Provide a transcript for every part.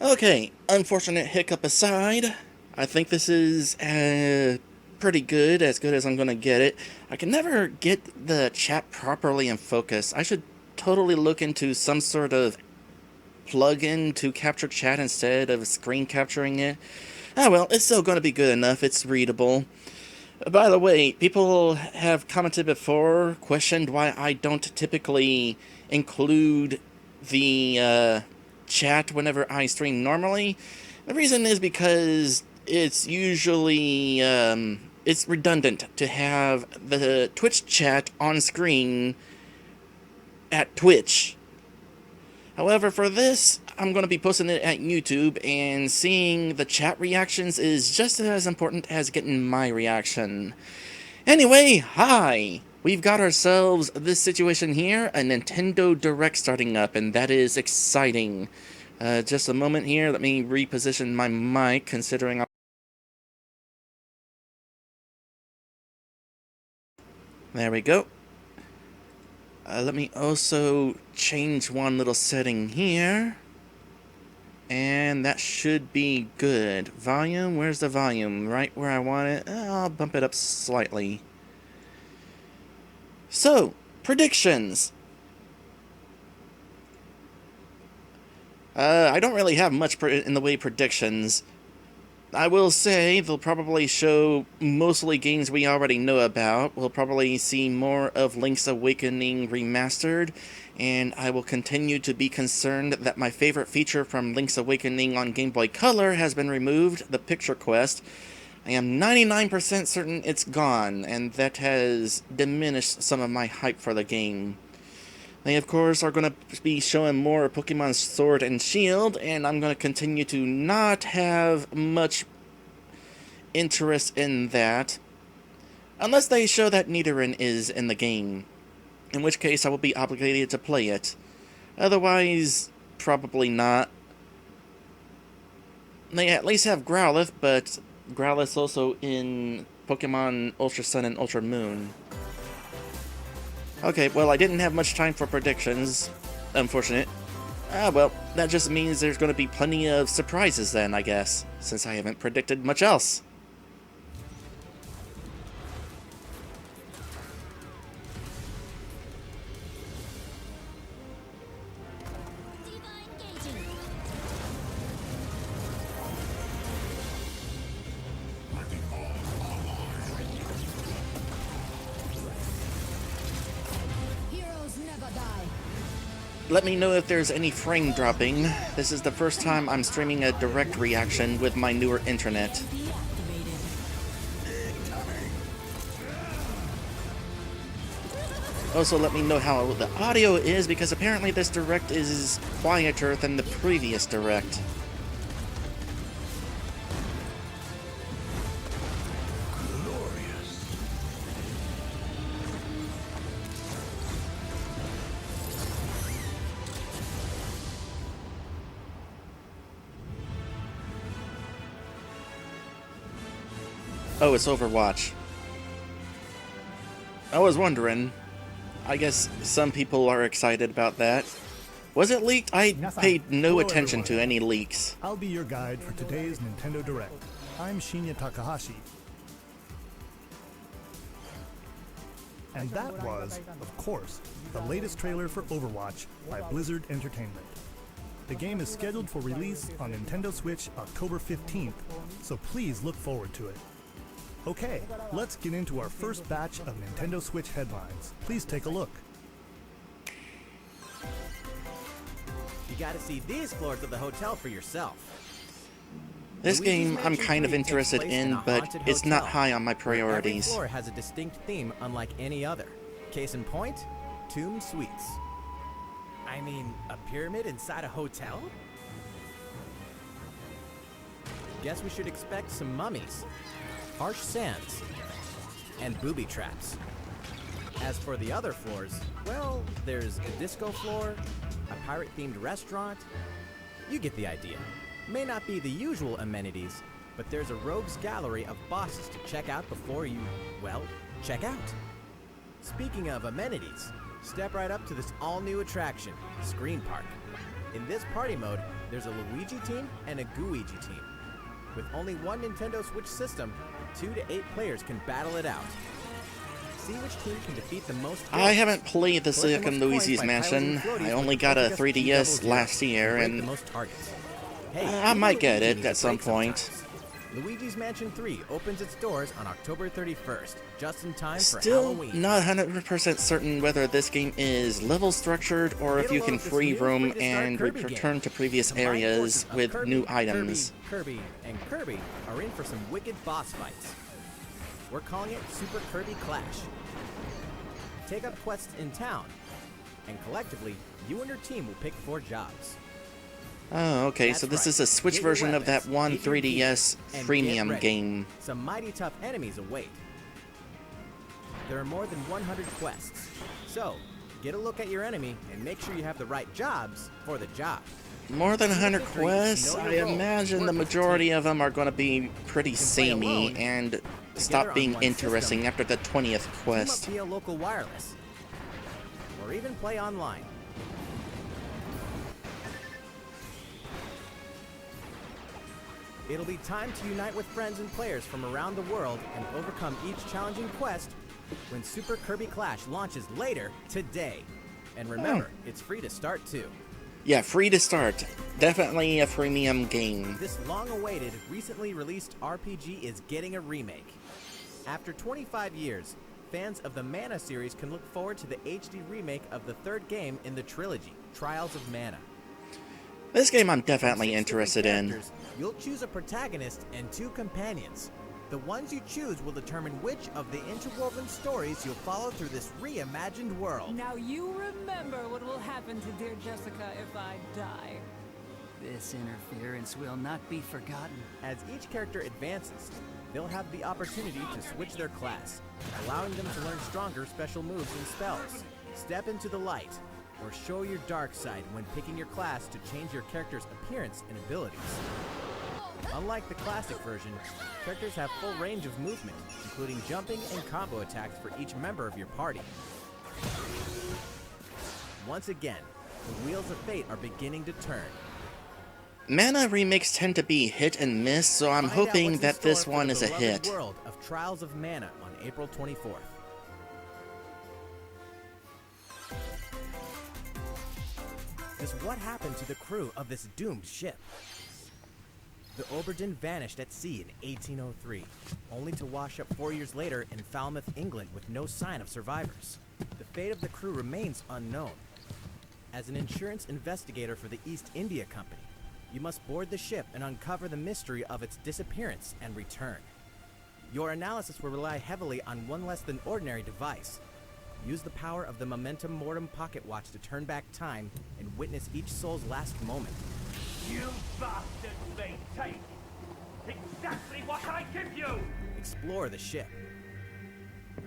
Okay, unfortunate hiccup aside, I think this is pretty good, as good as I'm gonna get it. I can never get the chat properly in focus. I should totally look into some sort of plug-in to capture chat instead of screen capturing it. Ah well, it's still gonna be good enough, it's readable. By the way, people have commented before, questioned why I don't typically include the chat whenever I stream normally. The reason is because it's usually it's redundant to have the Twitch chat on screen at Twitch. However, for this, I'm going to be posting it at YouTube, and seeing the chat reactions is just as important as getting my reaction. Anyway, hi! We've got ourselves this situation here, a Nintendo Direct starting up, and that is exciting. Just a moment here, let me reposition my mic, considering There we go. Let me also change one little setting here. And that should be good. Volume, where's the volume? Right where I want it? I'll bump it up slightly. So, predictions. I don't really have much in the way of predictions. I will say they'll probably show mostly games we already know about. We'll probably see more of Link's Awakening remastered, and I will continue to be concerned that my favorite feature from Link's Awakening on Game Boy Color has been removed, the Picture Quest. I am 99% certain it's gone, and that has diminished some of my hype for the game. They, of course, are going to be showing more Pokemon Sword and Shield, and I'm going to continue to not have much interest in that, unless they show that Nidoran is in the game, in which case I will be obligated to play it. Otherwise, probably not. They at least have Growlithe, but Growlithe's also in Pokemon Ultra Sun and Ultra Moon. Okay, well, I didn't have much time for predictions. Unfortunate. Well, that just means there's going to be plenty of surprises then, I guess, since I haven't predicted much else. Let me know if there's any frame dropping. This is the first time I'm streaming a direct reaction with my newer internet. Also, let me know how the audio is, because apparently this direct is quieter than the previous direct. Oh, it's Overwatch. I was wondering. I guess some people are excited about that. Was it leaked? I paid no attention to any leaks. I'll be your guide for today's Nintendo Direct. I'm Shinya Takahashi. And that was, of course, the latest trailer for Overwatch by Blizzard Entertainment. The game is scheduled for release on Nintendo Switch October 15th, so please look forward to it. Okay, let's get into our first batch of Nintendo Switch headlines. Please take a look. You gotta see these floors of the hotel for yourself. This game I'm kind of interested in, but it's not high on my priorities. Every floor has a distinct theme unlike any other. Case in point, Tomb Suites. I mean, a pyramid inside a hotel? Guess we should expect some mummies, harsh sands, and booby traps. As for the other floors, well, there's a disco floor, a pirate-themed restaurant. You get the idea. May not be the usual amenities, but there's a rogues gallery of bosses to check out before you, well, check out. Speaking of amenities, step right up to this all-new attraction, Screen Park. In this party mode, There's a Luigi team and a Gooigi team. With only one Nintendo Switch system, 2 to 8 players can battle it out. See which team can defeat the most ghosts. I haven't played the Collect the second most coins Luigi's by Mansion. piloting I floaties only with got a focus 3DS T-double last zero year, to break and the most targets. Hey, I might even get Luigi it needs a at some break point. sometimes. Luigi's Mansion 3 opens its doors on October 31st, just in time for Still Halloween. not 100% certain whether this game is level structured or if Get a you load can of this free new room free-to-start and Kirby return game. to previous Combined areas forces of with Kirby, new items. Kirby, and Kirby are in for some wicked boss fights. We're calling it Super Kirby Clash. Take up quests in town, and collectively, you and your team will pick 4 jobs. Oh, okay, That's so this right. is a Switch Get your version of that weapons, one get your 3DS gear, and freemium get ready. game. Some mighty tough enemies await. There are more than 100 quests, so get a look at your enemy and make sure you have the right jobs for the job. More than 100 Victory, quests? know I your role, imagine the work as a majority team. of them are going to be pretty play samey alone, and together stop on being one interesting system, after the 20th Team quest. up via local wireless, or even play online. It'll be time to unite with friends and players from around the world and overcome each challenging quest when Super Kirby Clash launches later today. And remember, it's free to start too. Yeah, free to start. Definitely a freemium game. This long-awaited, recently released RPG is getting a remake. After 25 years, fans of the Mana series can look forward to the HD remake of the 3rd game in the trilogy, Trials of Mana. This game I'm From definitely 6 interested different in. characters, you'll choose a protagonist and 2 companions. The ones you choose will determine which of the interwoven stories you'll follow through this reimagined world. Now you remember what will happen to dear Jessica if I die. This interference will not be forgotten. As each character advances, they'll have the opportunity to switch their class, allowing them to learn stronger special moves and spells. Step into the light, or show your dark side when picking your class to change your character's appearance and abilities. Unlike the classic version, characters have full range of movement, including jumping and combo attacks for each member of your party. Once again, the wheels of fate are beginning to turn. Mana remakes tend to be hit and miss, so I'm Find out hoping what's in that this store for one the is a beloved hit. World of Trials of Mana on April 24th. Just what happened to the crew of this doomed ship? The Oberdin vanished at sea in 1803, only to wash up 4 years later in Falmouth, England, with no sign of survivors. The fate of the crew remains unknown. As an insurance investigator for the East India Company, you must board the ship and uncover the mystery of its disappearance and return. Your analysis will rely heavily on one less than ordinary device. Use the power of the Momentum Mortem pocket watch to turn back time and witness each soul's last moment. You bastards may take exactly what I give you! Explore the ship.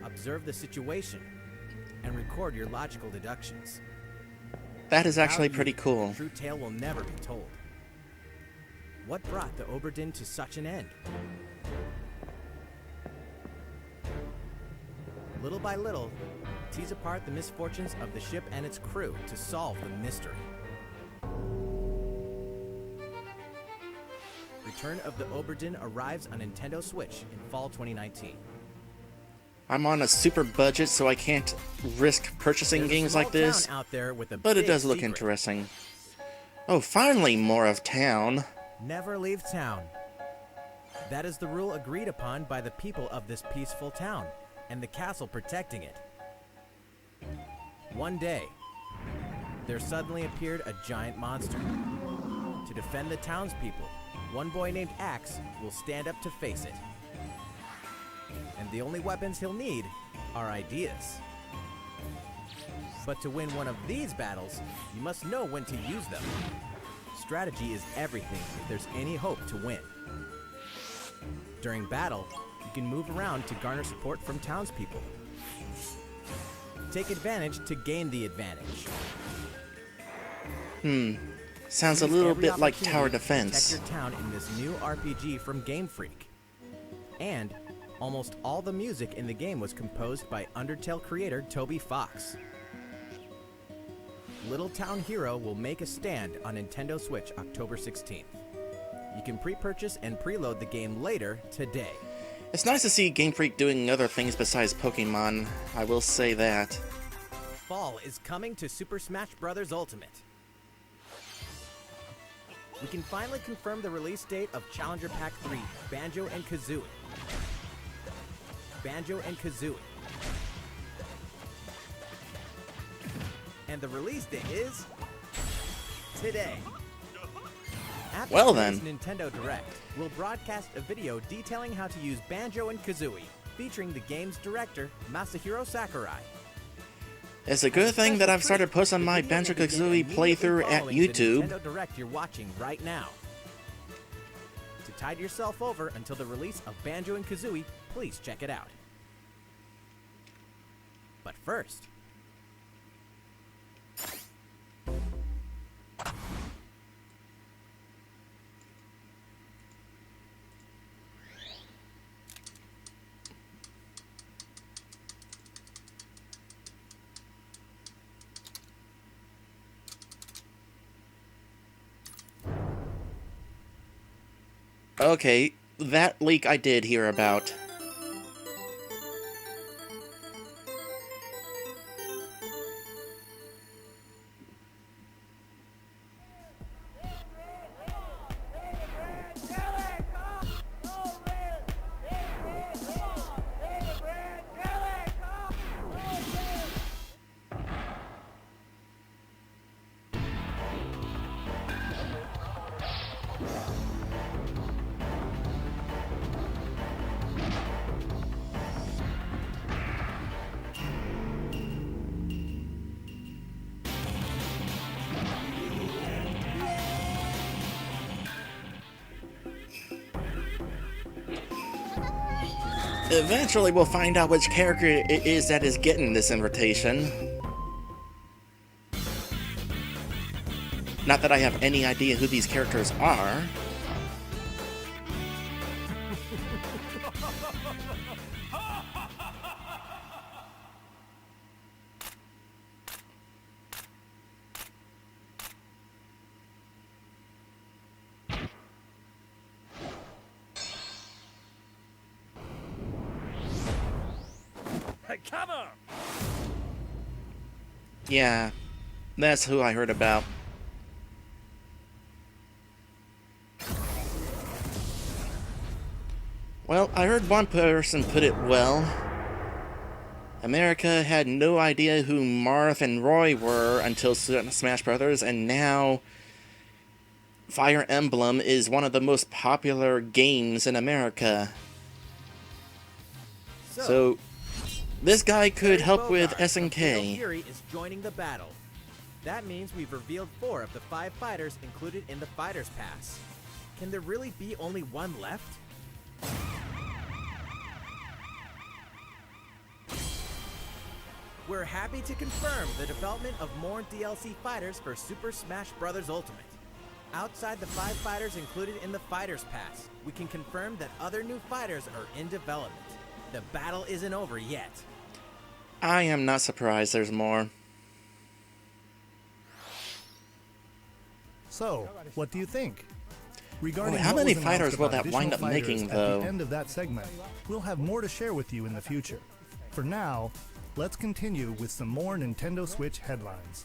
Observe the situation and record your logical deductions. That is actually Without pretty you, cool. the true tale will never be told. What brought the Oberdin to such an end? Little by little, tease apart the misfortunes of the ship and its crew to solve the mystery. Return of the Oberdin arrives on Nintendo Switch in fall 2019. I'm on a super budget, so I can't risk purchasing There's a games small like this, town out there with a but it big does look secret. interesting. Oh, finally more of town. Never leave town. That is the rule agreed upon by the people of this peaceful town, and the castle protecting it. One day, there suddenly appeared a giant monster. To defend the townspeople, one boy named Axe will stand up to face it. And the only weapons he'll need are ideas. But to win one of these battles, you must know when to use them. Strategy is everything if there's any hope to win. During battle, you can move around to garner support from townspeople. Take advantage to gain the advantage. Sounds a Use little every bit like opportunity tower to defense. protect your town in this new RPG from Game Freak. And almost all the music in the game was composed by Undertale creator Toby Fox. Little Town Hero will make a stand on Nintendo Switch October 16th. You can pre-purchase and preload the game later today. It's nice to see Game Freak doing other things besides Pokemon, I will say that. Fall is coming to Super Smash Bros. Ultimate. We can finally confirm the release date of Challenger Pack 3, Banjo and Kazooie. Banjo and Kazooie. And the release date is today. After Well today's then. Nintendo Direct, we'll broadcast a video detailing how to use Banjo and Kazooie, featuring the game's director, Masahiro Sakurai. It's a good thing that I've started posting my Banjo-Kazooie playthrough at YouTube. Nintendo Direct you're watching right now. To tide yourself over until the release of Banjo and Kazooie, please check it out. But first, Okay, that leak I did hear about. Eventually we'll find out which character it is that is getting this invitation. Not that I have any idea who these characters are. Cover! Yeah, that's who I heard about. Well, I heard one person put it well. America had no idea who Marth and Roy were until Smash Brothers, and now Fire Emblem is one of the most popular games in America. So this guy could help with SNK. Fury is joining the battle. That means we've revealed 4 of the 5 fighters included in the Fighters Pass. Can there really be only one left? We're happy to confirm the development of more DLC fighters for Super Smash Bros. Ultimate. Outside the 5 fighters included in the Fighters Pass, we can confirm that other new fighters are in development. The battle isn't over yet. I am not surprised there's more. So, what do you think? Regarding how what many was fighters announced will about that wind up additional fighters making, at though? the end of that segment, we'll have more to share with you in the future. For now, let's continue with some more Nintendo Switch headlines.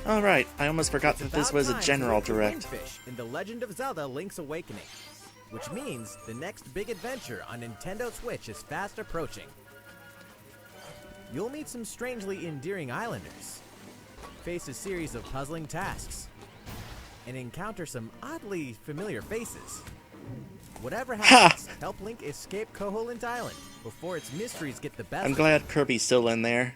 Alright, I almost forgot that this was a general direct. Fish in The Legend of Zelda Link's Awakening, which means the next big adventure on Nintendo Switch is fast approaching. You'll meet some strangely endearing islanders, face a series of puzzling tasks, and encounter some oddly familiar faces. Whatever happens, help Link escape Koholint Island before its mysteries get the best I'm of glad Kirby's still in there.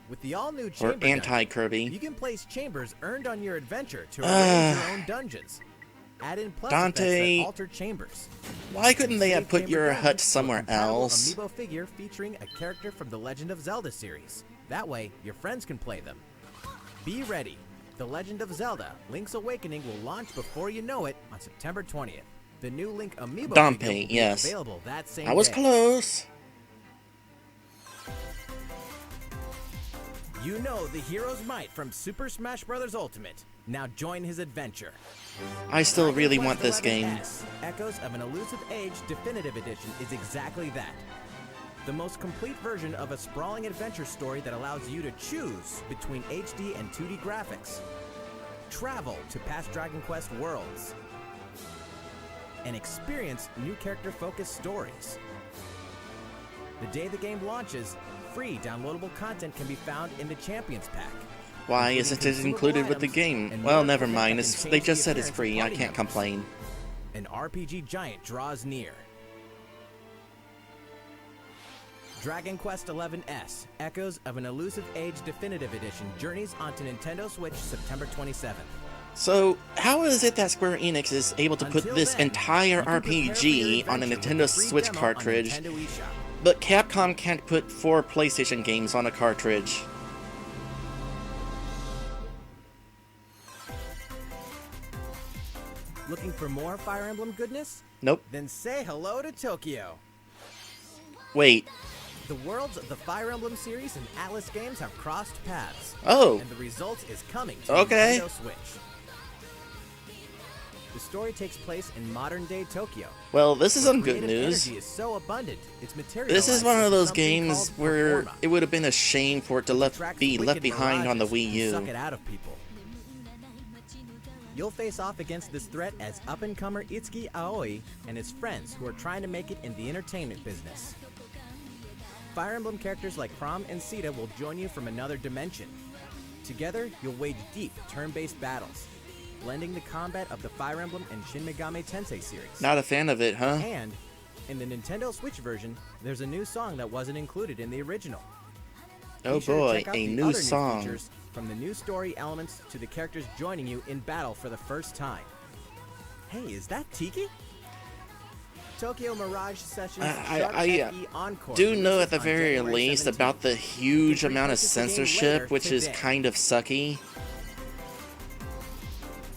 With the all-new Or chamber dungeon, anti-Kirby. you can place chambers earned on your adventure to arrange your own dungeons. Add in plus Dante. effects that alter chambers. Why couldn't they have Save put chamber your dungeons hut to a somewhere compatible else? Amiibo figure featuring a character from the Legend of Zelda series. That way, your friends can play them. Be ready. The Legend of Zelda Link's Awakening will launch before you know it on September 20th. The new Link Amiibo Dante, figure will be yes. available that same I was day. close. You know the hero's might from Super Smash Bros. Ultimate. Now join his adventure. I still really Dragon want Quest this game. 11S, Echoes of an Elusive Age Definitive Edition is exactly that. The most complete version of a sprawling adventure story that allows you to choose between HD and 2D graphics. Travel to past Dragon Quest worlds. And experience new character-focused stories. The day the game launches, free downloadable content can be found in the Champions Pack. Why isn't it included with the game? Well, never mind. They just said it's free. I can't complain. An RPG giant draws near. Dragon Quest XI, Echoes of an Elusive Age Definitive Edition journeys onto Nintendo Switch September 27th. So, how is it that Square Enix is able to put Until this then, entire you can prepare for your RPG on a adventure Nintendo with a free Switch demo on cartridge, Nintendo eShop. but Capcom can't put 4 PlayStation games on a cartridge? Looking for more Fire Emblem goodness? Nope. Then say hello to Tokyo. Wait. The worlds of the Fire Emblem series and Atlas games have crossed paths. Oh. And the result is coming to Okay. Nintendo Switch. The story takes place in modern-day Tokyo. Well, this is some good Creative news. energy is so abundant, it's This is one of materialized those into something games called where performa. it would have been a shame for it to Attracts be left wicked behind on the mirages Wii and suck U. it out of people. You'll face off against this threat as up-and-comer Itsuki Aoi and his friends who are trying to make it in the entertainment business. Fire Emblem characters like Chrom and Sita will join you from another dimension. Together, you'll wage deep, turn-based battles, blending the combat of the Fire Emblem and Shin Megami Tensei series. Not a fan of it, huh? And, in the Nintendo Switch version, there's a new song that wasn't included in the original. Oh Be sure to boy, check out a the new other song. features, from the new story elements to the characters joining you in battle for the first time. Hey, is that Tiki? Tokyo Mirage Sessions Sharp I FE Encore do know releases at the on very January least 17th. about the huge You can amount of repurchase the game censorship, later which is today. kind of sucky.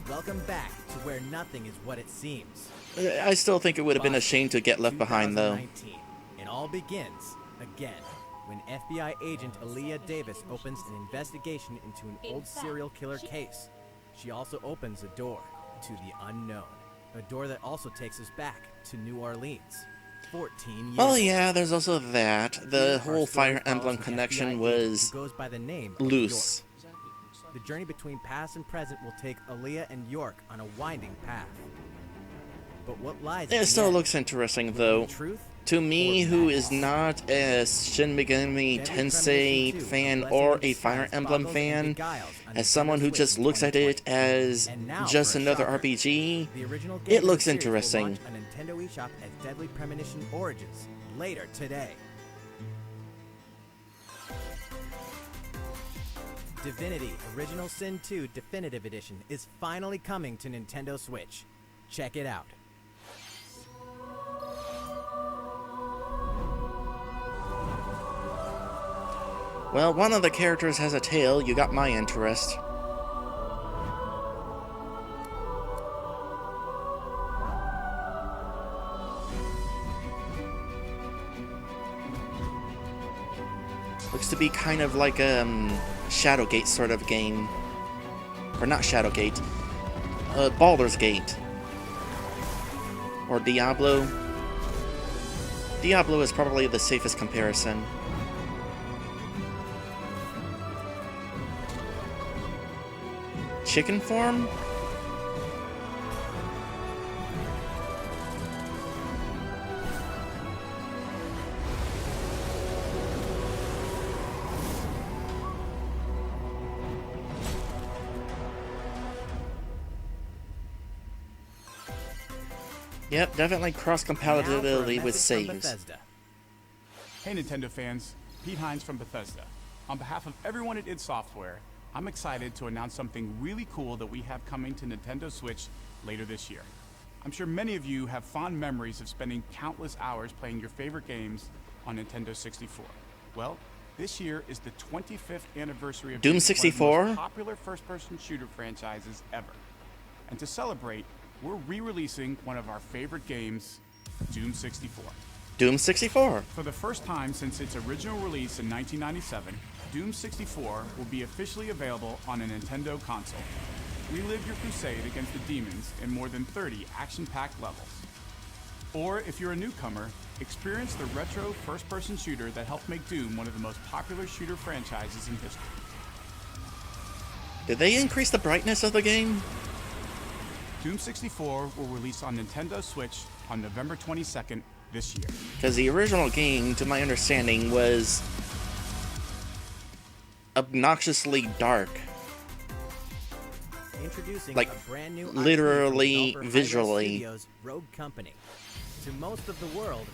Welcome back to where nothing is what it seems. I still think it would have been a shame to get left behind, though. 2019. It all begins again when FBI agent Aaliyah Davis opens an investigation into an old serial killer case. She also opens a door to the unknown, a door that also takes us back to New Orleans. 14 years. Well, yeah, there's also that. The Our whole story Fire follows Emblem an connection FBI agent was who goes by the name of loose. York. The journey between past and present will take Aaliyah and York on a winding path. But what lies at It the still end? looks interesting, Will it though. be truth To me, or who madness? is not a Shin Megami Tensei fan or a Fire Emblem fan, as someone who just looks at it as just another RPG, The original game it of the looks series will interesting. launch on Nintendo eShop as Deadly Premonition Origins later today. Divinity Original Sin 2 Definitive Edition is finally coming to Nintendo Switch. Check it out. Well, one of the characters has a tail, you got my interest. Looks to be kind of like a Shadowgate sort of game. Or not Shadowgate. Baldur's Gate. Or Diablo. Diablo is probably the safest comparison. Chicken form? Yep, definitely cross-compatibility with saves. Hey Nintendo fans, Pete Hines from Bethesda. On behalf of everyone at id Software, I'm excited to announce something really cool that we have coming to Nintendo Switch later this year. I'm sure many of you have fond memories of spending countless hours playing your favorite games on Nintendo 64. Well, this year is the 25th anniversary of Doom one of the 64? most popular first-person shooter franchises ever. And to celebrate, we're re-releasing one of our favorite games, Doom 64. Doom 64. For the first time since its original release in 1997, Doom 64 will be officially available on a Nintendo console. Relive your crusade against the demons in more than 30 action-packed levels. Or if you're a newcomer, experience the retro first-person shooter that helped make Doom one of the most popular shooter franchises in history. Did they increase the brightness of the game? Doom 64 will release on Nintendo Switch on November 22nd this year. Because the original game, to my understanding, was obnoxiously dark. Introducing Like, a brand new literally, IP from developer visually. Hi-Res Studios' Rogue Company. To most of the world,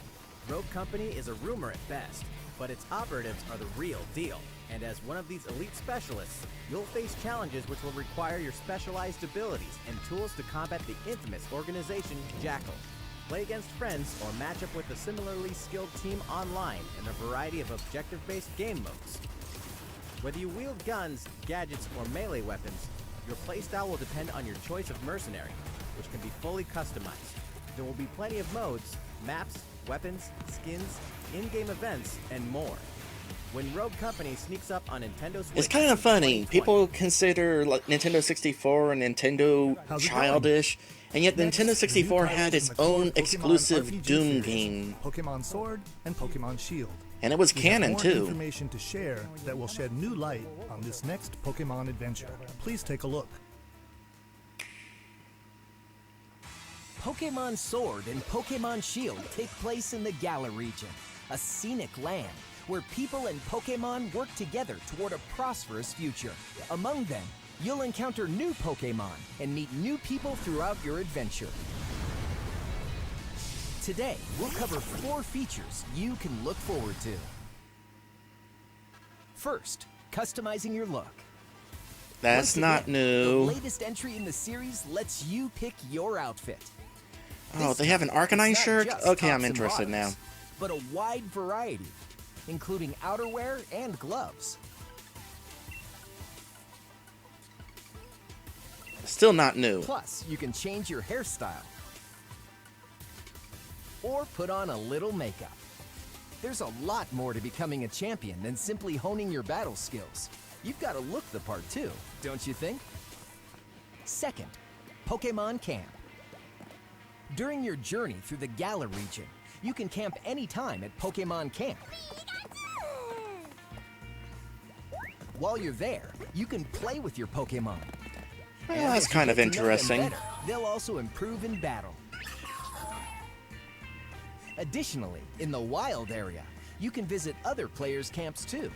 Rogue Company is a rumor at best, but its operatives are the real deal. And as one of these elite specialists, you'll face challenges which will require your specialized abilities and tools to combat the infamous organization Jackal. Play against friends or match up with a similarly skilled team online in a variety of objective-based game modes. Whether you wield guns, gadgets, or melee weapons, your playstyle will depend on your choice of mercenary, which can be fully customized. There will be plenty of modes, maps, weapons, skins, in-game events, and more. When Rogue Company sneaks up on Nintendo Switch, It's kind of funny. 2020, People consider like, Nintendo 64 and Nintendo How's it childish, and yet Next, Nintendo the 64 new had titles its in the core own Pokemon exclusive RPG Doom series, game. Pokemon Sword and Pokemon Shield. And it was We have canon, more too. information to share that will shed new light on this next Pokemon adventure. Please take a look. Pokemon Sword and Pokemon Shield take place in the Galar region, a scenic land where people and Pokemon work together toward a prosperous future. Among them, you'll encounter new Pokemon and meet new people throughout your adventure. Today, we'll cover 4 features you can look forward to. First, customizing your look. That's Once not again, new. The latest entry in the series lets you pick your outfit. Oh, This they have an time, it's Arcanine not shirt? just Okay, I'm tops and interested now. bottoms, but a wide variety, including outerwear and gloves. Still not new. Plus, you can change your hairstyle or put on a little makeup. There's a lot more to becoming a champion than simply honing your battle skills. You've got to look the part too, don't you think? Second, Pokemon Camp. During your journey through the Galar region, you can camp anytime at Pokemon Camp. While you're there, you can play with your Pokemon. Well, And that's as you kind of get to know them interesting. better, they'll also improve in battle. Additionally, in the wild area, you can visit other players' camps too.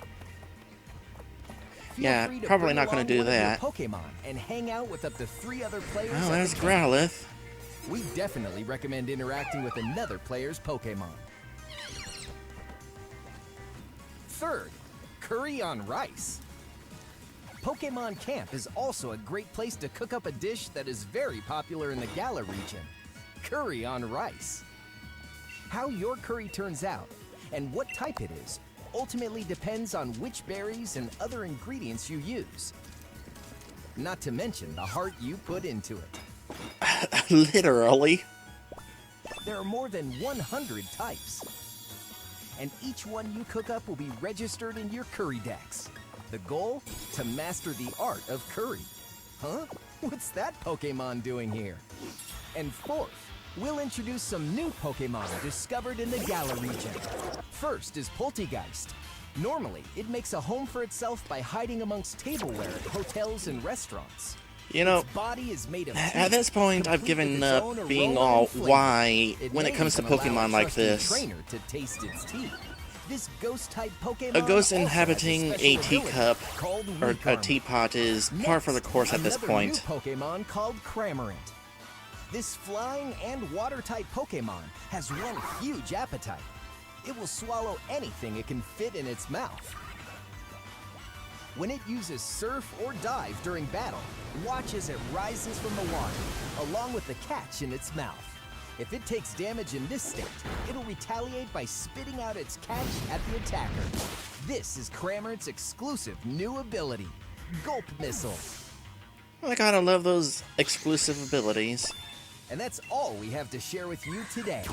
Feel Yeah, free to probably bring not gonna along do one of your that. Pokemon and hang out with up to 3 other players. Oh, at there's the camp. Growlithe. We definitely recommend interacting with another player's Pokemon. Third, curry on rice. Pokemon Camp is also a great place to cook up a dish that is very popular in the Galar region, curry on rice. How your curry turns out and what type it is ultimately depends on which berries and other ingredients you use. Not to mention the heart you put into it. Literally. There are more than 100 types. And each one you cook up will be registered in your curry decks. The goal? To master the art of curry. Huh? What's that Pokemon doing here? And fourth, we'll introduce some new Pokemon discovered in the Galar region. First is Poltegeist. Normally, it makes a home for itself by hiding amongst tableware at hotels and restaurants. You know, Its body is made of at this teeth, point, I've complete with given its up own being aroma all and flavor. why when may it comes to even allow a Pokemon like trusted this. trainer to taste its teeth. This ghost-type Pokemon A ghost also has inhabiting special a ability teacup called or Weak a Armor. teapot is par for the course at this Another point. new Pokemon called Cramorant. This flying and water-type Pokemon has one huge appetite. It will swallow anything it can fit in its mouth. When it uses Surf or Dive during battle, watch as it rises from the water, along with the catch in its mouth. If it takes damage in this state, it'll retaliate by spitting out its catch at the attacker. This is Cramorant's exclusive new ability, Gulp Missile. I gotta love those exclusive abilities. And that's all we have to share with you today.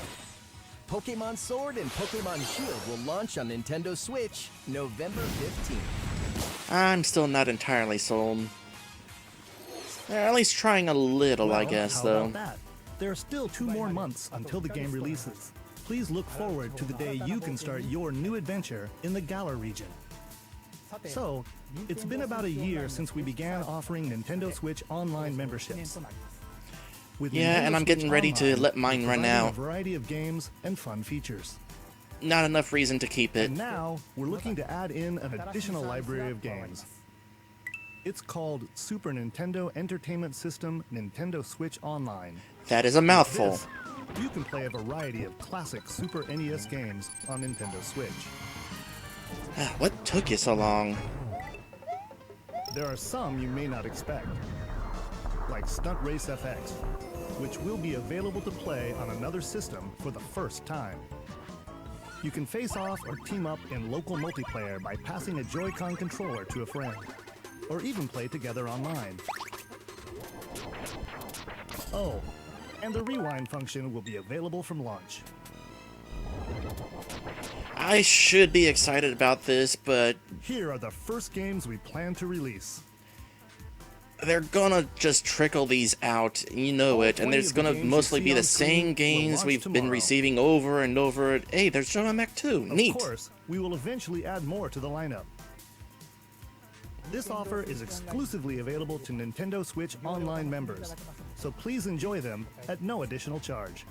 Pokemon Sword and Pokemon Shield will launch on Nintendo Switch November 15th. I'm still not entirely sold. They're at least trying a little, I guess, how though. about that? There are still 2 more months until the game releases. Please look forward to the day you can start your new adventure in the Galar region. So, it's been about a year since we began offering Nintendo Switch Online memberships. With Yeah, Nintendo and I'm getting Switch ready to Online, let mine we're run providing out. A variety of games and fun features. Not enough reason to keep it. And now, we're looking to add in an additional library of games. It's called Super Nintendo Entertainment System Nintendo Switch Online. That is a mouthful. This, you can play a variety of classic Super NES games on Nintendo Switch. What took you so long? There are some you may not expect, like Stunt Race FX, which will be available to play on another system for the first time. You can face off or team up in local multiplayer by passing a Joy-Con controller to a friend, or even play together online. Oh, and the rewind function will be available from launch. I should be excited about this, but Here are the first games we plan to release. they're gonna just trickle these out, you know it, and 20 it's of the gonna games you mostly see be the on screen same will games launch we've been tomorrow. receiving over and over. Hey, there's John Mac too. Neat. Of course, we will eventually add more to the lineup. This offer is exclusively available to Nintendo Switch Online members, so please enjoy them at no additional charge.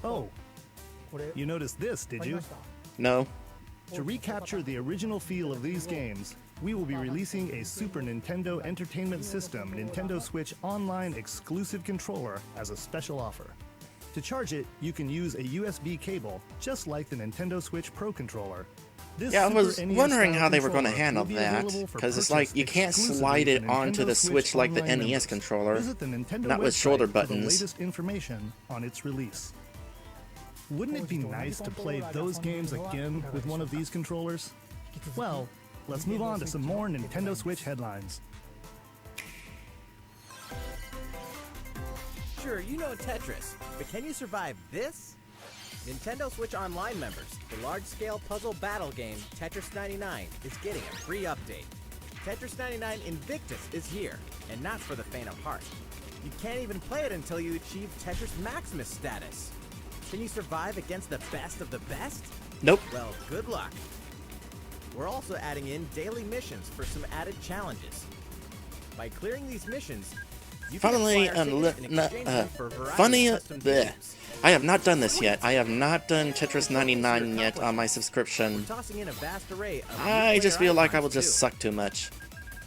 Oh, you noticed this, did you? No. To recapture the original feel of these games, we will be releasing a Super Nintendo Entertainment System Nintendo Switch Online exclusive controller as a special offer. To charge it, you can use a USB cable, just like the Nintendo Switch Pro controller. This Yeah, I Super was NES wondering style how they were going to controller handle will be that, available for because it's like purchase you can't exclusively slide it for onto Nintendo the Switch like the Online NES members. controller, Visit the Nintendo not with website shoulder for the buttons. latest information on its release. Wouldn't it be nice to play those games again with one of these controllers? Well, let's move on to some more Nintendo Switch headlines. Sure, you know Tetris, but can you survive this? Nintendo Switch Online members, the large-scale puzzle battle game Tetris 99 is getting a free update. Tetris 99 Invictus is here, and not for the faint of heart. You can't even play it until you achieve Tetris Maximus status. Can you survive against the best of the best? Nope. Well, good luck. We're also adding in daily missions for some added challenges. By clearing these missions, you can Funnily, acquire tickets in exchange for a variety funny, of custom bleh. games. I have not done this yet. I have not done Tetris 99 yet on my subscription. We're tossing in a vast array of I new just player feel like I icons, will just too. suck too much.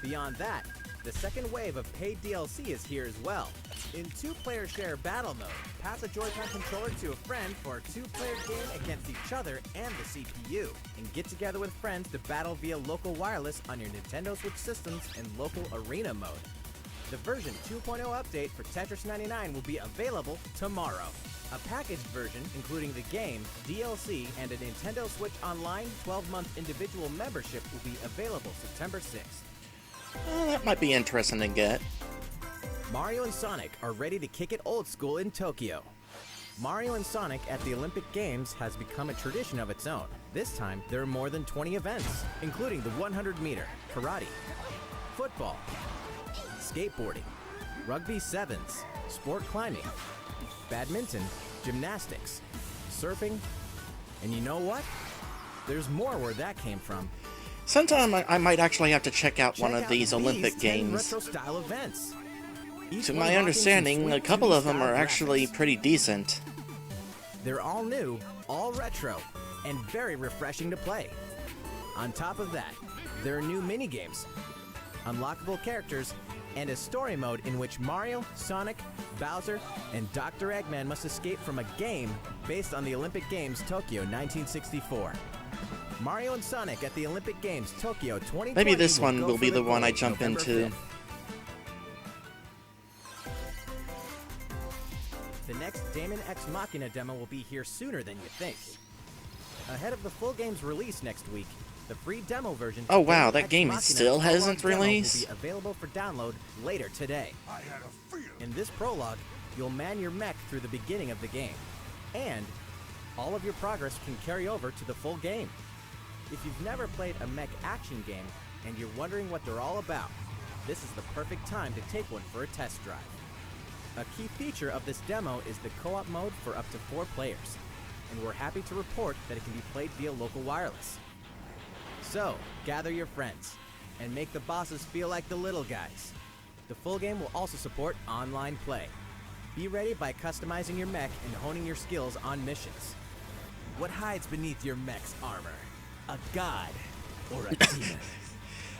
Beyond that, the second wave of paid DLC is here as well. In two-player share battle mode, pass a Joy-Con controller to a friend for a two-player game against each other and the CPU, and get together with friends to battle via local wireless on your Nintendo Switch systems in local arena mode. The version 2.0 update for Tetris 99 will be available tomorrow. A packaged version, including the game, DLC, and a Nintendo Switch Online 12-month individual membership will be available September 6th. That might be interesting to get. Mario and Sonic are ready to kick it old school in Tokyo. Mario and Sonic at the Olympic Games has become a tradition of its own. This time, there are more than 20 events, including the 100-meter, karate, football, skateboarding, rugby sevens, sport climbing, badminton, gymnastics, surfing, and you know what? There's more where that came from. Sometime I might actually have to check out one Check of out these Olympic 10 games. retro-style events. Each To one my rocking some understanding, sweet a couple of them 2D-style are actually graphics. pretty decent. They're all new, all retro, and very refreshing to play. On top of that, there are new mini-games, unlockable characters, and a story mode in which Mario, Sonic, Bowser, and Dr. Eggman must escape from a game based on the Olympic Games Tokyo 1964. Mario and Sonic at the Olympic Games Tokyo 2020 Maybe this one go will for be the one I gold jump November into. 5th. The next Daemon X Machina demo will be here sooner than you think. Ahead of the full game's release next week, the free demo version. Oh, wow, Daemon that X game Machina still prologue hasn't demo released? Will be available for download later today. In this prologue, you'll man your mech through the beginning of the game, and all of your progress can carry over to the full game. If you've never played a mech action game, and you're wondering what they're all about, this is the perfect time to take one for a test drive. A key feature of this demo is the co-op mode for up to 4 players, and we're happy to report that it can be played via local wireless. So, gather your friends, and make the bosses feel like the little guys. The full game will also support online play. Be ready by customizing your mech and honing your skills on missions. What hides beneath your mech's armor? A god or a demon?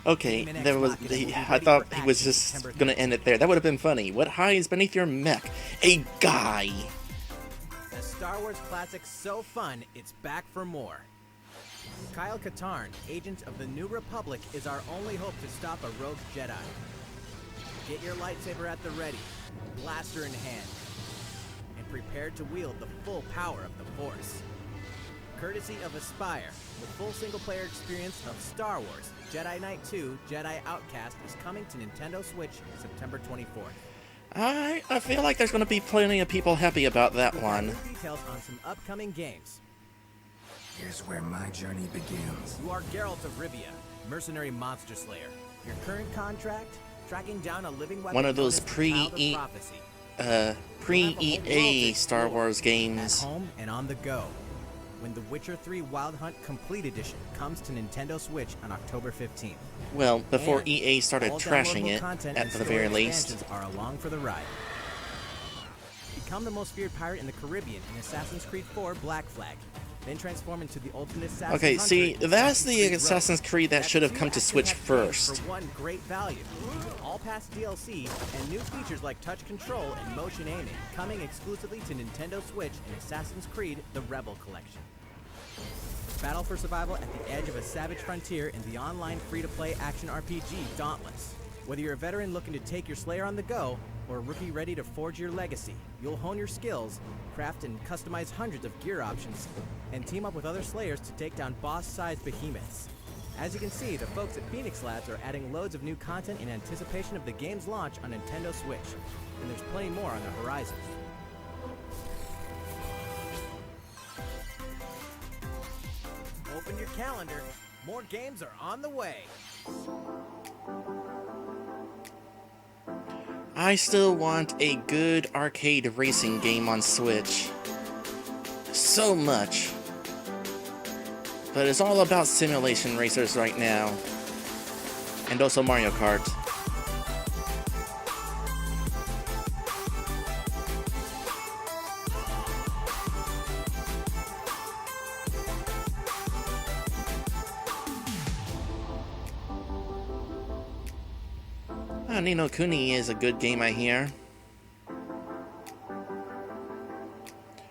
Okay, there was. I thought he was just gonna end it there. That would have been funny. What hides beneath your mech? A guy. The Star Wars classic so fun, it's back for more. Kyle Katarn, agent of the New Republic, is our only hope to stop a rogue Jedi. Get your lightsaber at the ready, blaster in hand, and prepare to wield the full power of the Force. Courtesy of Aspire, the full single-player experience of Star Wars, Jedi Knight 2, Jedi Outcast is coming to Nintendo Switch September 24th. I feel like there's going to be plenty of people happy about that one. Details on some upcoming games. Here's where my journey begins. You are Geralt of Rivia, mercenary monster slayer. Your current contract? Tracking down a living weapon. One of those pre-EA Star Wars games. At home and on the go. When The Witcher 3 Wild Hunt Complete Edition comes to Nintendo Switch on October 15th. Well, before And EA started all trashing downloadable it, content at and the story very least. expansions are along for the ride. Become the most feared pirate in the Caribbean in Assassin's Creed 4 Black Flag. Then transform into the ultimate assassin. Okay, hunter see, in that's the Creed Assassin's Rogue. Creed that That's should have 2 come to active Switch games first. For one great value. With all past DLC and new features like touch control and motion aiming coming exclusively to Nintendo Switch in Assassin's Creed The Rebel Collection. Battle for survival at the edge of a savage frontier in the online free-to-play action RPG Dauntless. Whether you're a veteran looking to take your Slayer on the go, or a rookie ready to forge your legacy, you'll hone your skills, craft and customize hundreds of gear options, and team up with other Slayers to take down boss-sized behemoths. As you can see, the folks at Phoenix Labs are adding loads of new content in anticipation of the game's launch on Nintendo Switch, and there's plenty more on the horizon. Open your calendar. More games are on the way. I still want a good arcade racing game on Switch. So much. But it's all about simulation racers right now. And also Mario Kart. Ni no Kuni is a good game, I hear.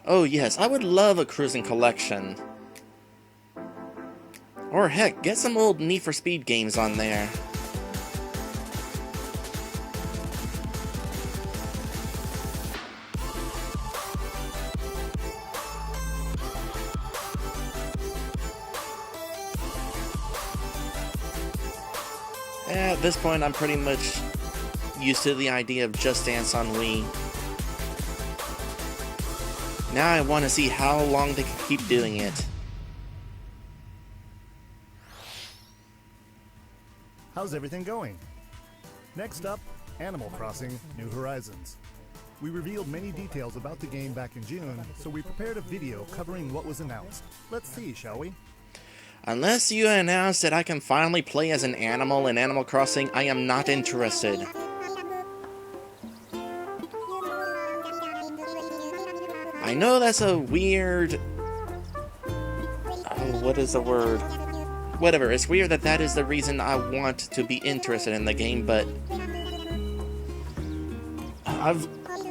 Oh yes, I would love a cruising collection. Or heck, get some old Need for Speed games on there. At this point, I'm pretty much used to the idea of Just Dance on Wii. Now I want to see how long they can keep doing it. How's everything going? Next up, Animal Crossing New Horizons. We revealed many details about the game back in June, so we prepared a video covering what was announced. Let's see, shall we? Unless you announce that I can finally play as an animal in Animal Crossing, I am not interested. I know that's a weird... what is the word? Whatever, it's weird that that is the reason I want to be interested in the game, but... I've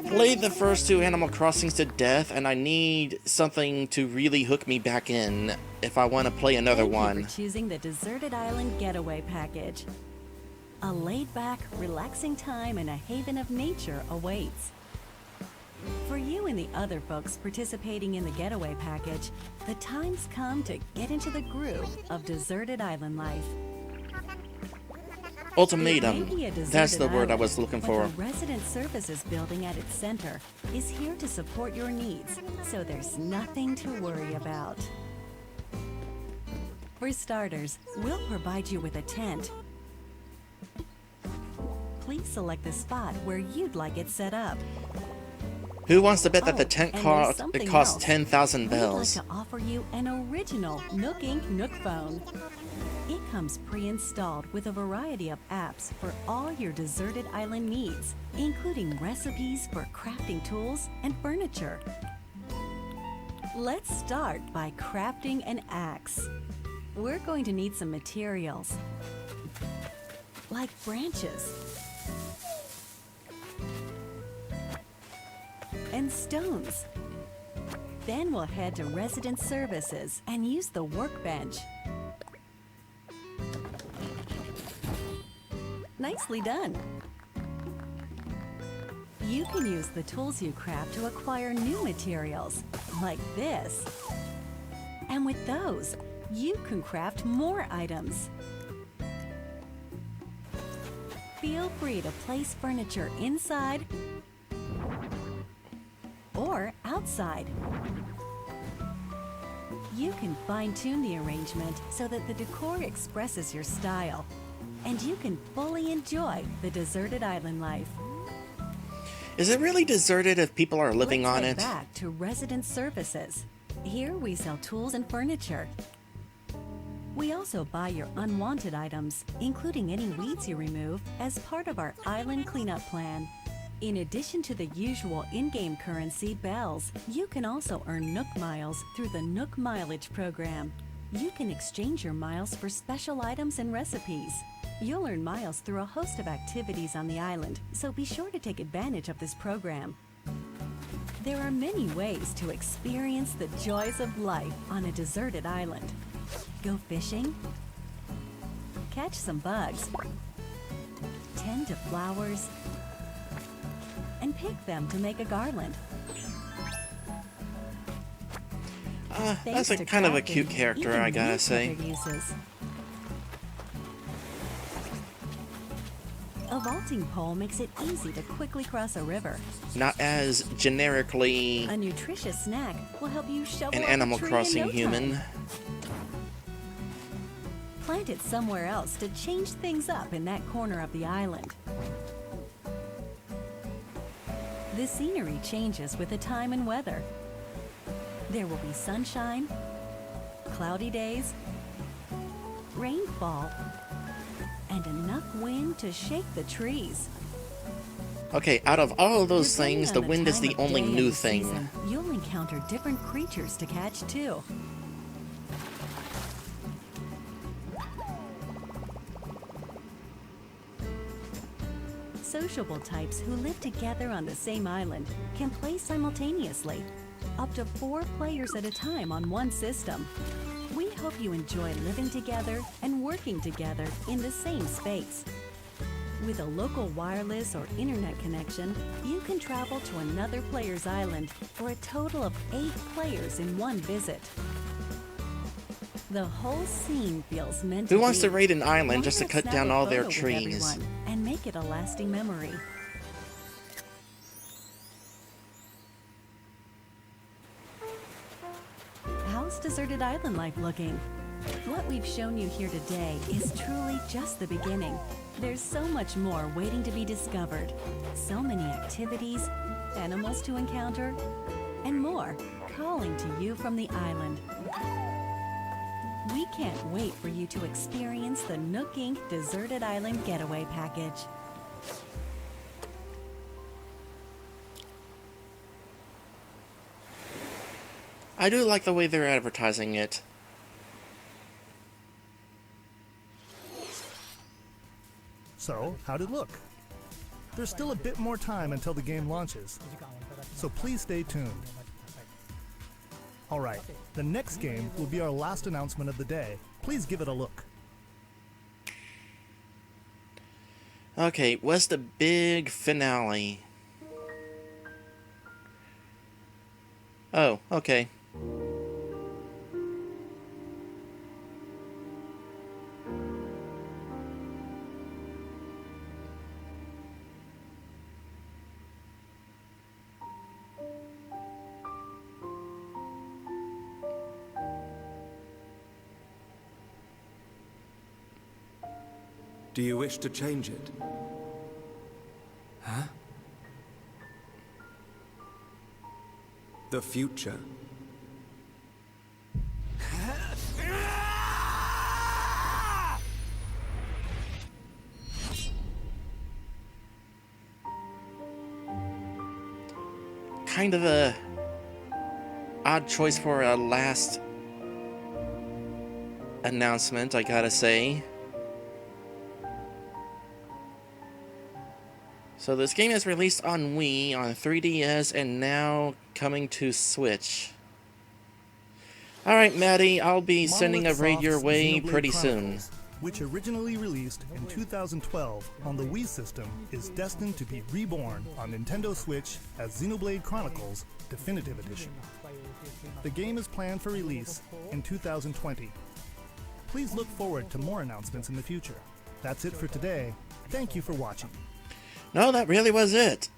played the first 2 Animal Crossings to death, and I need something to really hook me back in if I want to play another one. Thank you for choosing the Deserted Island Getaway Package. A laid-back, relaxing time and a haven of nature awaits. For you and the other folks participating in the Getaway Package, the time's come to get into the groove of deserted island life. Ultimatum. That's the word I was looking for. But the Resident Services building at its center is here to support your needs, so there's nothing to worry about. For starters, we'll provide you with a tent, please select the spot where you'd like it set up. Who wants to bet that the tent and there's costs something 10,000 We'd bells? like to offer you an original Nook Inc. Nook phone. It comes pre-installed with a variety of apps for all your deserted island needs, including recipes for crafting tools and furniture. Let's start by crafting an axe. We're going to need some materials, like branches and stones. Then we'll head to resident services and use the workbench. Nicely done. You can use the tools you craft to acquire new materials, like this. And with those, you can craft more items. Feel free to place furniture inside or outside. You can fine-tune the arrangement so that the decor expresses your style, and you can fully enjoy the deserted island life. Is it really deserted if people are living on it? Let's head back to resident services. Here we sell tools and furniture. We also buy your unwanted items, including any weeds you remove, as part of our island cleanup plan. In addition to the usual in-game currency, bells, you can also earn Nook miles through the Nook Mileage program. You can exchange your miles for special items and recipes. You'll earn miles through a host of activities on the island, so be sure to take advantage of this program. There are many ways to experience the joys of life on a deserted island. Go fishing, catch some bugs, tend to flowers, and pick them to make a garland. That's a kind of a cute character, I gotta say. A vaulting pole makes it easy to quickly cross a river. Not as generically A nutritious snack will help you shovel an up a Animal tree in Crossing no human. time. Plant it somewhere else to change things up in that corner of the island. The scenery changes with the time and weather. There will be sunshine, cloudy days, rainfall, and enough wind to shake the trees. Okay, out of all of those Depending things, on the wind is time the of only day and new the thing. season, you'll encounter different creatures to catch too. Sociable types who live together on the same island can play simultaneously, up to 4 players at a time on one system. We hope you enjoy living together and working together in the same space. With a local wireless or internet connection, you can travel to another player's island for a total of 8 players in one visit. The whole scene feels meant to Who wants be. to raid an island Why just to not cut snap down a all their photo with trees? everyone and make it a lasting memory. How's deserted island life looking? What we've shown you here today is truly just the beginning. There's so much more waiting to be discovered. So many activities, animals to encounter, and more calling to you from the island. We can't wait for you to experience the Nook Inc. Deserted Island Getaway Package. I do like the way they're advertising it. So, how'd it look? There's still a bit more time until the game launches, so please stay tuned. Alright, the next game will be our last announcement of the day. Please give it a look. Okay, what's the big finale? Oh, okay. Do you wish to change it? The future. Kind of a odd choice for a last announcement, I gotta say. So this game is released on Wii, on 3DS, and now coming to Switch. Alright, Maddie, I'll be sending a raid your Soft's way Xenoblade pretty soon. Chronicles, which originally released in 2012 on the Wii system, is destined to be reborn on Nintendo Switch as Xenoblade Chronicles Definitive Edition. The game is planned for release in 2020. Please look forward to more announcements in the future. That's it for today. Thank you for watching. No, that really was it.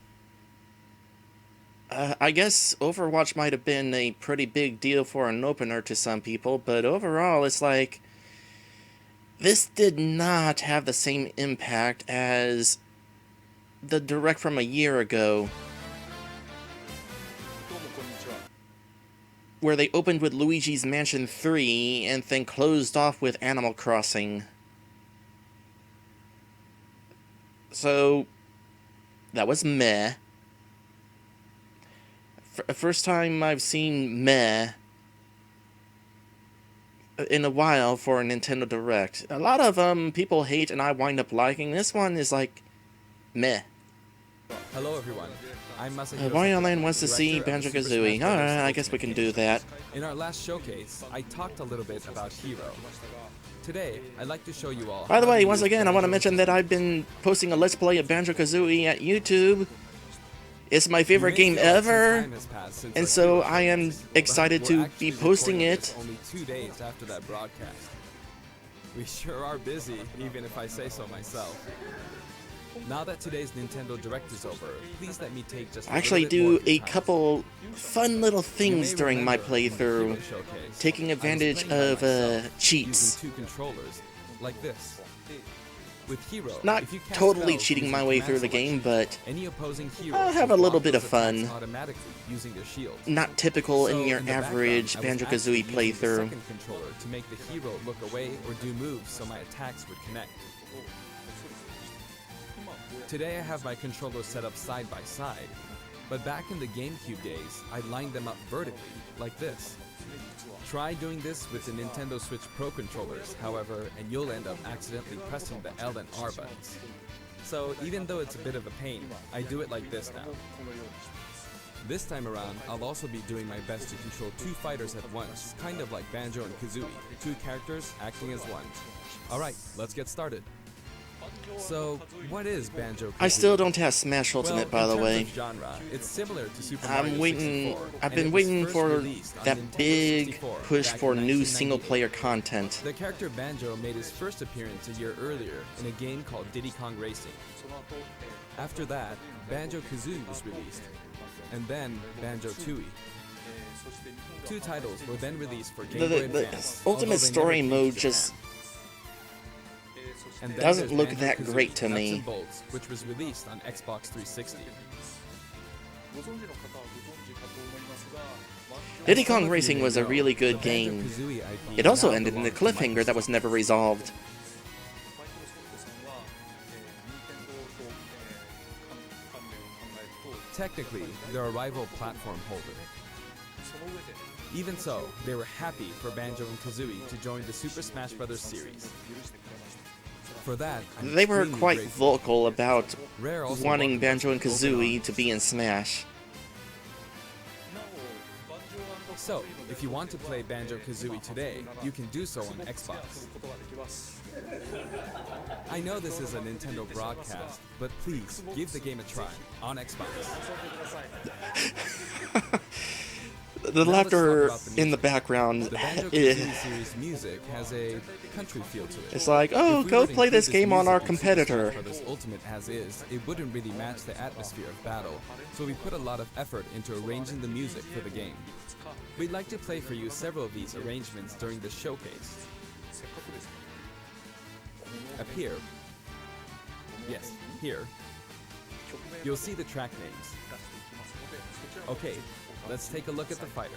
I guess Overwatch might have been a pretty big deal for an opener to some people, but overall it's like, this did not have the same impact as the Direct from a year ago, where they opened with Luigi's Mansion 3 and then closed off with Animal Crossing. So, that was meh. First time I've seen meh in a while for a Nintendo Direct. A lot of people hate and I wind up liking. This one is like meh. Hello everyone. I'm Masahiro. Wario Land wants to see director of the Super Banjo-Kazooie. Smash Bros. Alright, I guess we can do that. In our last showcase, I talked a little bit about Hero. Today, I'd like to show you all. By the how way, to once use again, I want to Banjo mention that I've been posting a Let's Play of Banjo-Kazooie at YouTube. It's my favorite game ever, and so I am excited to be posting it. Only 2 days after that broadcast. We sure are busy, even if I say so myself. Now that today's Nintendo Direct is over, please let me take just I actually little bit more do of your a time. couple fun little things during my Remember, in the playthrough, Hero Showcase, taking I was advantage playing by of myself, cheats. using 2 controllers, like this. With Hero, Not if you cast totally spells cheating using my way command through the selection, game, but any opposing hero I'll have will a little block bit of those fun. attacks automatically using their shields. Not typical So, in your the background, average I was actually Banjo-Kazooie using the playthrough. second controller to make the hero look away or do moves so my attacks would connect. Today I have my controllers set up side by side, but back in the GameCube days, I lined them up vertically, like this. Try doing this with the Nintendo Switch Pro controllers, however, and you'll end up accidentally pressing the L and R buttons. So even though it's a bit of a pain, I do it like this now. This time around, I'll also be doing my best to control 2 fighters at once, kind of like Banjo and Kazooie, 2 characters acting as one. Alright, let's get started. So, what is Banjo-Kazooie? I still don't have Smash Ultimate, by the way. Genre, it's similar to Super I've Mario been 64, and waiting it was first for released on that Nintendo big 64 push back for in new 1998. single-player content. The character Banjo made his first appearance a year earlier in a game called Diddy Kong Racing. After that, Banjo-Kazooie was released, and then Banjo-Tooie. 2 titles were then released for Game Boy The Advance, although Ultimate they Story never came mode to just and then doesn't there's look that Banjo-Kazooie great to Nuts me. and Bolts, which was released on Xbox 360. Diddy Kong Racing was a really good game. It also ended in a cliffhanger that was never resolved. Technically, they're a rival platform holder. Even so, they were happy for Banjo and Kazooie to join the Super Smash Bros. Series. For that, I'm They were extremely quite grateful. vocal about Rare also wanting welcomed Banjo and us to open Kazooie to be in Smash. So, if you want to play Banjo-Kazooie today, you can do so on Xbox. I know this is a Nintendo broadcast, but please give the game a try on Xbox. The Now let's laughter talk about the in the music. background, The Banjo-Kazooie series music has a country feel to it. it's like, oh, If we go were to play include this game on music our in Super competitor. Smash Bros. Ultimate as is, it wouldn't really match the atmosphere of battle, so we put a lot of effort into arranging the music for the game. We'd like to play for you several of these arrangements during the showcase. Up here, yes, here, you'll see the track names. Okay, Let's take a look at the fighter.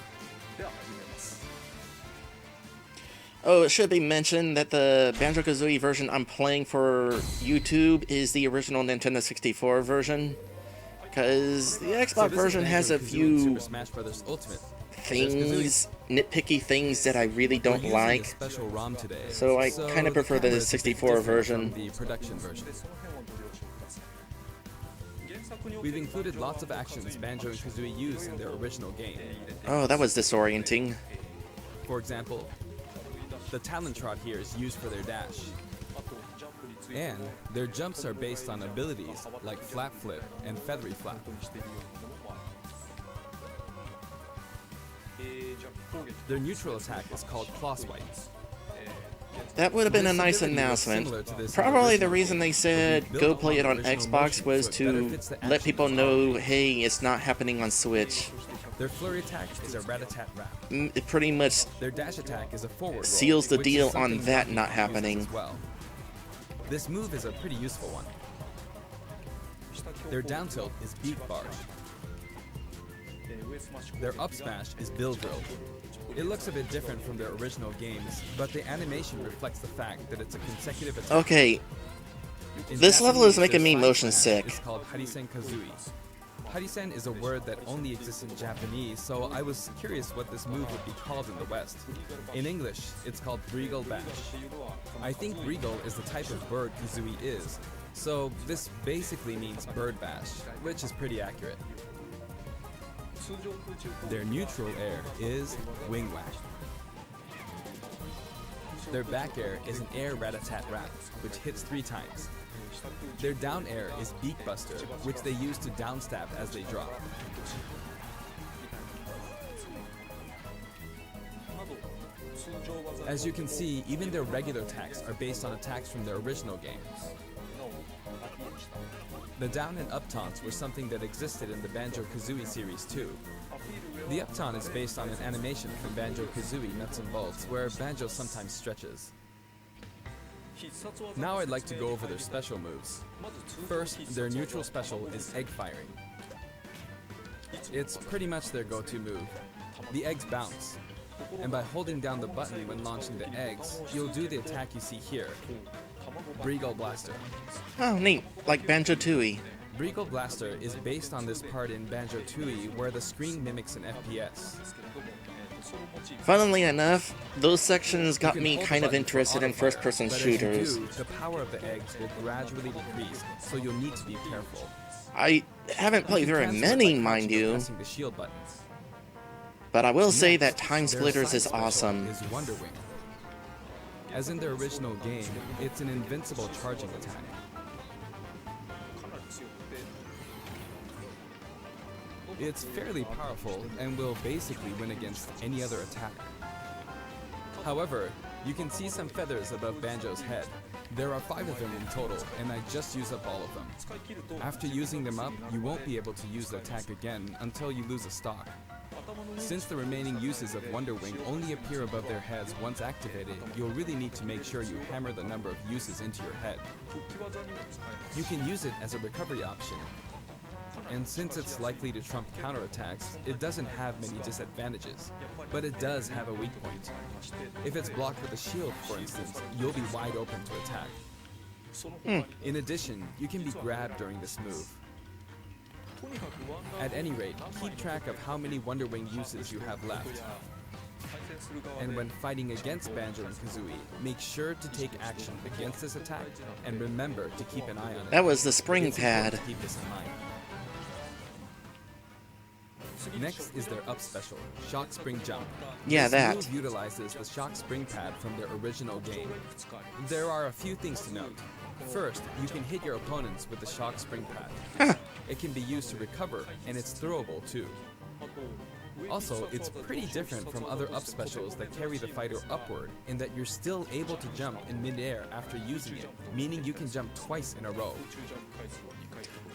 Oh, it should be mentioned that the Banjo-Kazooie version I'm playing for YouTube is the original Nintendo 64 version. Because the Xbox version has a few Super Smash Bros. Ultimate. things, nitpicky things that I really don't like. Special ROM today, So I kind of prefer the 64 version. The production version. We've included lots of actions Banjo and Kazooie used in their original game. Oh, that was disorienting. For example, the Talon Trot here is used for their dash. And their jumps are based on abilities like Flap Flip and Feathery Flap. Their neutral attack is called Claw Swipe. That would have been a nice announcement. Probably the reason they said go play it on Xbox was to let people know, hey, it's not happening on Switch. Their flurry attack is a rat-a-tat-rat. It pretty much Their dash attack is a forward roll, seals the which deal is on something that you not can use happening. as well. This move is a pretty useful one. Their down tilt is beak barge. Their up smash is bill drill. It looks a bit different from their original games, but the animation reflects the fact that it's a consecutive attack. Okay, In this level is Japanese, making me their motion side sick. smash is called Harisen Kazooie. Harisen is a word that only exists in Japanese, so I was curious what this move would be called in the West. In English, it's called Breagle Bash. I think Breagle is the type of bird Kazooie is, so this basically means bird bash, which is pretty accurate. Their neutral air is Wing Whack. Their back air is an air rat-a-tat-rat, which hits 3 times. Their down air is Beak Buster, which they use to downstab as they drop. As you can see, even their regular attacks are based on attacks from their original game. The down and up taunts were something that existed in the Banjo-Kazooie series too. The up taunt is based on an animation from Banjo-Kazooie Nuts and Bolts, where Banjo sometimes stretches. Now I'd like to go over their special moves. First, their neutral special is egg firing. It's pretty much their go-to move. The eggs bounce, and by holding down the button when launching the eggs, you'll do the attack you see here, Breagle Blaster. Oh, neat. Like Banjo-Tooie. Breagle Blaster is based on this part in Banjo-Tooie where the screen mimics an FPS. Funnily enough, those sections got You can me hold the kind of button interested for in autofire, first-person but as you shooters. do, the power of the eggs will gradually decrease, so you'll need to be careful. I haven't played very Transfer many, by mind crouching or you, pressing the shield button. but I will say that Next, Time their Splitters side is special awesome. Is Wonder Wing. As in their original game, it's an invincible charging attack. It's fairly powerful and will basically win against any other attack. However, you can see some feathers above Banjo's head. There are 5 of them in total, and I just used up all of them. After using them up, you won't be able to use the attack again until you lose a stock. Since the remaining uses of Wonder Wing only appear above their heads once activated, you'll really need to make sure you hammer the number of uses into your head. You can use it as a recovery option, and since it's likely to trump counterattacks, it doesn't have many disadvantages, but it does have a weak point. If it's blocked with a shield, for instance, you'll be wide open to attack. In addition, you can be grabbed during this move. At any rate, keep track of how many Wonder Wing uses you have left. And when fighting against Banjo and Kazooie, make sure to take action against this attack, and remember to keep an eye on it. That was the spring It's important pad. to keep this in mind. Next is their up special, Shock Spring Jump. Yeah, This that. move utilizes the Shock Spring pad from their original game. There are a few things to note. First, you can hit your opponents with the Shock Spring pad. It can be used to recover, and it's throwable too. Also, it's pretty different from other up specials that carry the fighter upward in that you're still able to jump in midair after using it, meaning you can jump twice in a row.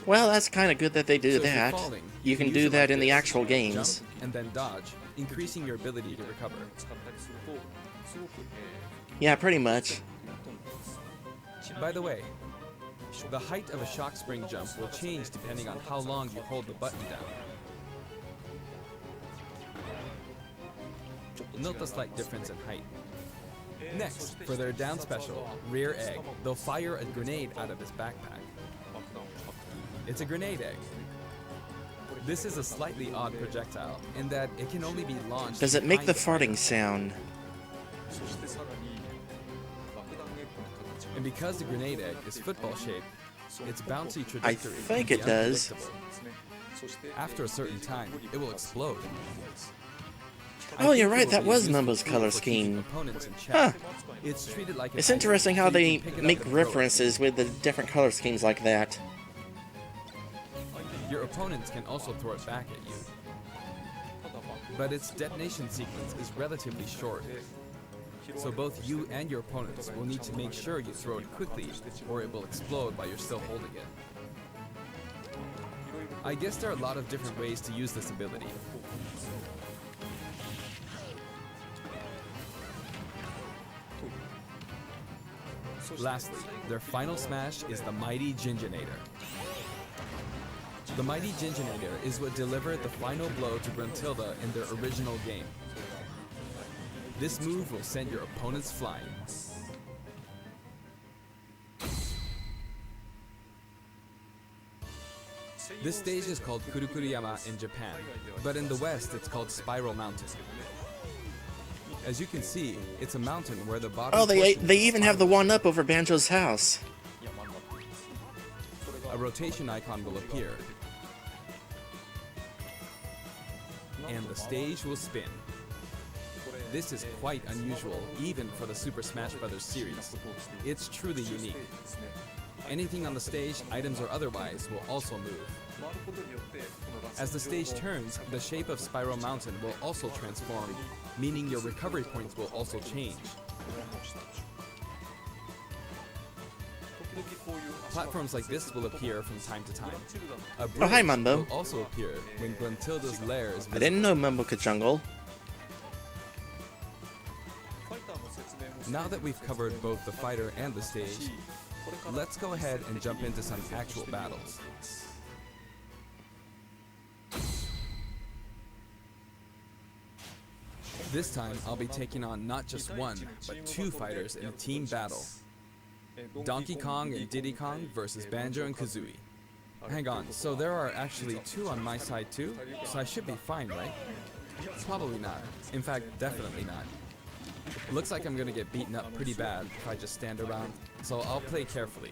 Well, that's kind of good that they do So if you're that. falling, You can use do it that like in the this. actual games. Jump and then dodge, increasing your ability to recover. Yeah, pretty much. By the way, the height of a shock spring jump will change depending on how long you hold the button down. note the slight difference in height. Next, for their down special, Rear Egg, they'll fire a grenade out of his backpack. It's a grenade egg. This is a slightly odd projectile in that it can only be launched. Does it make the behind farting sound? And because the grenade egg is football shaped, its bouncy I trajectory think can it be does. unpredictable. After a certain time, it will explode. Oh, you're right, that was Mumbo's color scheme. Huh. It's treated like an It's item, interesting so how you they can pick it up make and throw it. references with the different color schemes like that. Your opponents can also throw it back at you. But its detonation sequence is relatively short. So both you and your opponents will need to make sure you throw it quickly, or it will explode while you're still holding it. I guess there are a lot of different ways to use this ability. Lastly, their final smash is the Mighty Ginginator. The Mighty Ginginator is what delivered the final blow to Gruntilda in their original game. This move will send your opponents flying. This stage is called Kurukuruyama in Japan, but in the West it's called Spiral Mountain. As you can see, it's a mountain where the bottom Oh, they portion is even have the spiral. one up over Banjo's house. A rotation icon will appear, and the stage will spin. This is quite unusual, even for the Super Smash Bros. Series. It's truly unique. Anything on the stage, items or otherwise, will also move. As the stage turns, the shape of Spiral Mountain will also transform, meaning your recovery points will also change. Platforms like this will appear from time to time. A Oh, hi, bridge Mumbo. will also appear when Gruntilda's lair is I didn't know Mumbo could jungle. Now that we've covered both the fighter and the stage, let's go ahead and jump into some actual battles. This time, I'll be taking on not just one, but two fighters in a team battle. Donkey Kong and Diddy Kong versus Banjo and Kazooie. Hang on, so there are actually two on my side too? So I should be fine, right? Probably not. In fact, definitely not. Looks like I'm gonna get beaten up pretty bad if I just stand around, so I'll play carefully.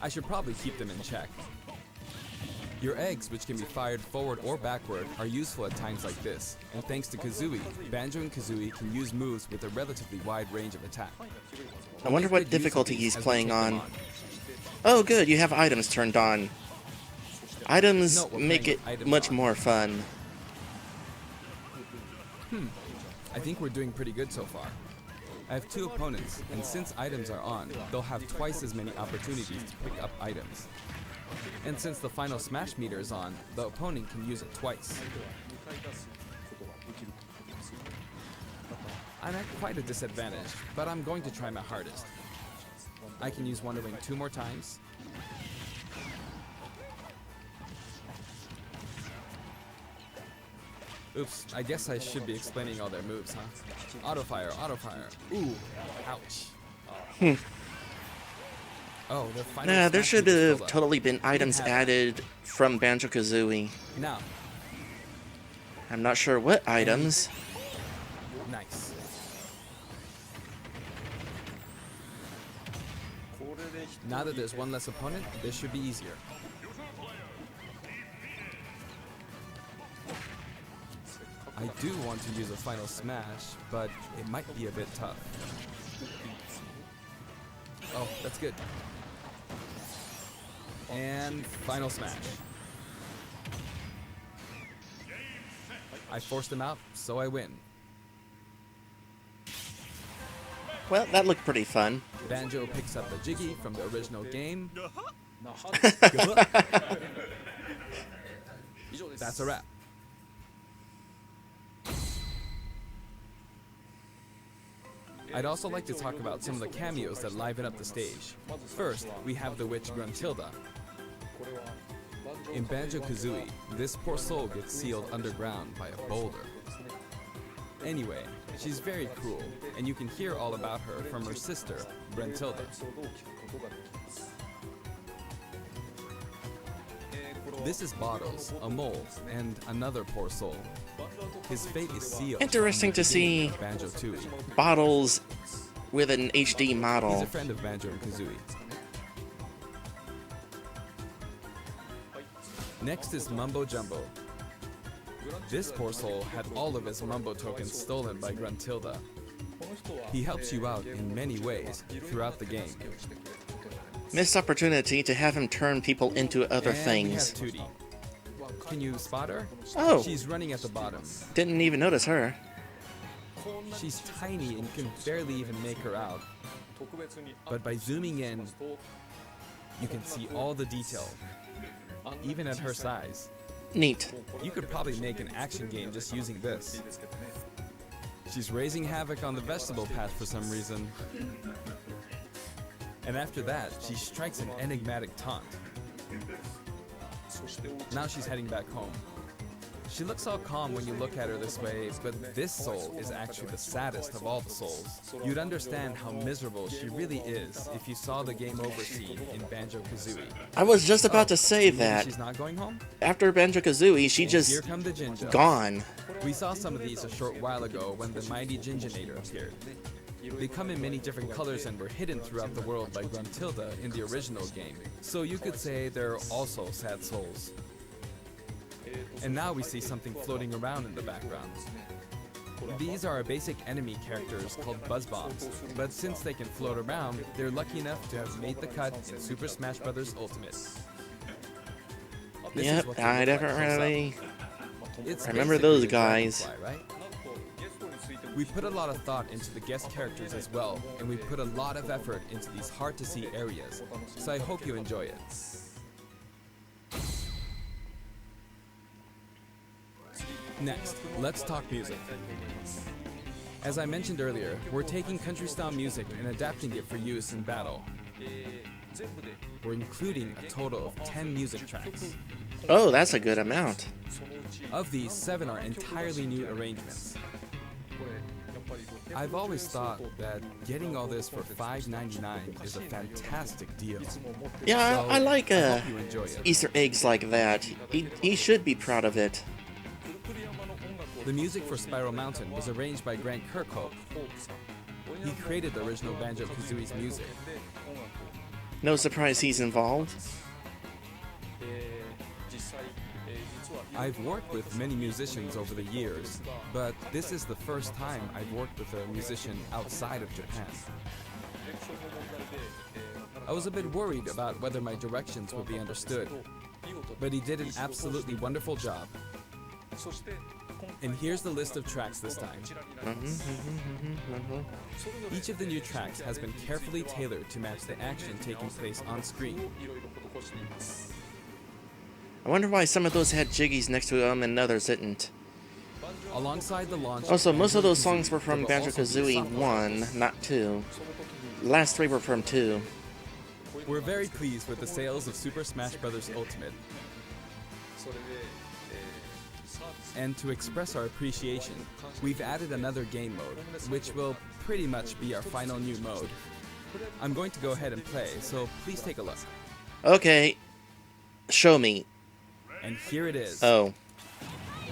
I should probably keep them in check. Your eggs, which can be fired forward or backward, are useful at times like this, and thanks to Kazooie, Banjo and Kazooie can use moves with a relatively wide range of attack. I wonder what difficulty he's playing on. Oh good, you have items turned on. Items No, we're make playing it items much on. more fun. I think we're doing pretty good so far. I have two opponents, and since items are on, they'll have twice as many opportunities to pick up items. And since the final smash meter is on, the opponent can use it twice. I'm at quite a disadvantage, but I'm going to try my hardest. I can use Wonder Wing 2 more times. Oops, I guess I should be explaining all their moves, huh? Auto fire, auto fire. Ooh, ouch. Oh, they're finally Nah, there smashing should this have build-up. totally been items have added from Banjo-Kazooie. Now, I'm not sure what items. nice. Now that there's one less opponent, this should be easier. I do want to use a final smash, but it might be a bit tough. Oh, that's good. And final smash. I forced him out, so I win. Well, that looked pretty fun. Banjo picks up the Jiggy from the original game. That's a wrap. I'd also like to talk about some of the cameos that liven up the stage. First, we have the witch Gruntilda. In Banjo-Kazooie, this poor soul gets sealed underground by a boulder. Anyway, she's very cruel, and you can hear all about her from her sister, Brentilda. This is Bottles, a mole, and another poor soul. His fate is sealed. Interesting to see Banjo-Tooie. Bottles with an HD He's model. a friend of Banjo and Kazooie. Next is Mumbo Jumbo. This poor soul had all of his Mumbo tokens stolen by Gruntilda. He helps you out in many ways throughout the game. Missed opportunity to have him turn people into other And things. we have Tootie. Can you spot her? Oh. She's running at the bottom. Didn't even notice her. She's tiny and can barely even make her out. But by zooming in, you can see all the detail, even at her size. Neat. You could probably make an action game just using this. She's raising havoc on the vegetable patch for some reason. And after that, she strikes an enigmatic taunt. Now she's heading back home. She looks all calm when you look at her this way, but this soul is actually the saddest of all the souls. You'd understand how miserable she really is if you saw the game over scene in Banjo-Kazooie. I was just about to say Maybe that. she's not going home? After Banjo-Kazooie, she Here just come the Jinja. gone. We saw some of these a short while ago when the mighty Jinjanator appeared. They come in many different colors and were hidden throughout the world by Gruntilda in the original game. So you could say they're also sad souls. And now we see something floating around in the background. These are our basic enemy characters called Buzz Bombs, but since they can float around, they're lucky enough to have made the cut in Super Smash Bros. Ultimate. This is Yep, what they I look like never close up. really It's remember basically those a guys. dragonfly, right? We put a lot of thought into the guest characters as well, and we put a lot of effort into these hard-to-see areas, so I hope you enjoy it. Next, let's talk music. As I mentioned earlier, we're taking country-style music and adapting it for use in battle. We're including a total of 10 music tracks. Oh, that's a good amount. Of these, 7 are entirely new arrangements. I've always thought that getting all this for $5.99 is a fantastic deal. Yeah, So, I like I hope you enjoy it. Easter eggs like that. He should be proud of it. The music for Spiral Mountain was arranged by Grant Kirkhope. He created the original Banjo-Kazooie's music. No surprise he's involved. I've worked with many musicians over the years, but this is the first time I've worked with a musician outside of Japan. I was a bit worried about whether my directions would be understood, but he did an absolutely wonderful job. And here's the list of tracks this time. Each of the new tracks has been carefully tailored to match the action taking place on screen. I wonder why some of those had jiggies next to them and others didn't. Alongside the launch, Also, most of those songs Banjo-Kazooie, were from there will also be Banjo-Kazooie soft 1, not 2. The last 3 were from 2. We're very pleased with the sales of Super Smash Bros. Ultimate. And to express our appreciation, we've added another game mode, which will pretty much be our final new mode. I'm going to go ahead and play, so please take a look. Okay. Show me. And here it is. Oh.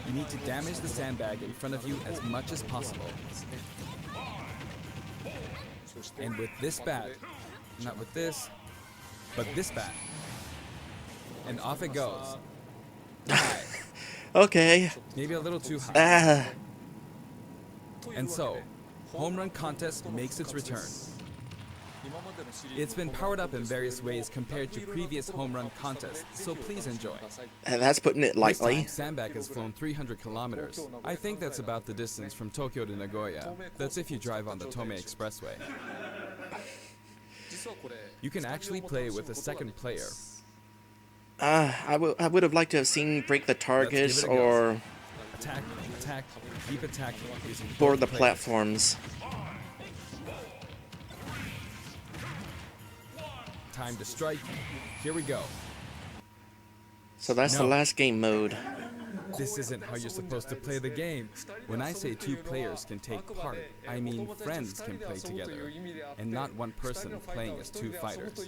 You need to damage the sandbag in front of you as much as possible. And with this bat, not with this, but this bat. And off it goes. High. Okay. Maybe a little too high. Ah. And so, Home Run Contest makes its return. It's been powered up in various ways compared to previous home run contests, so please enjoy. That's putting it lightly. This time, Sandbag has flown 300 kilometers. I think that's about the distance from Tokyo to Nagoya. That's if you drive on the Tomei Expressway. You can actually play with a second player. I would have liked to have seen break the targets or attack, attack, keep attacking using board the both players. platforms. Time to strike. Here we go. So that's the No. last game mode. This isn't how you're supposed to play the game. When I say 2 players can take part, I mean friends can play together, and not one person playing as 2 fighters.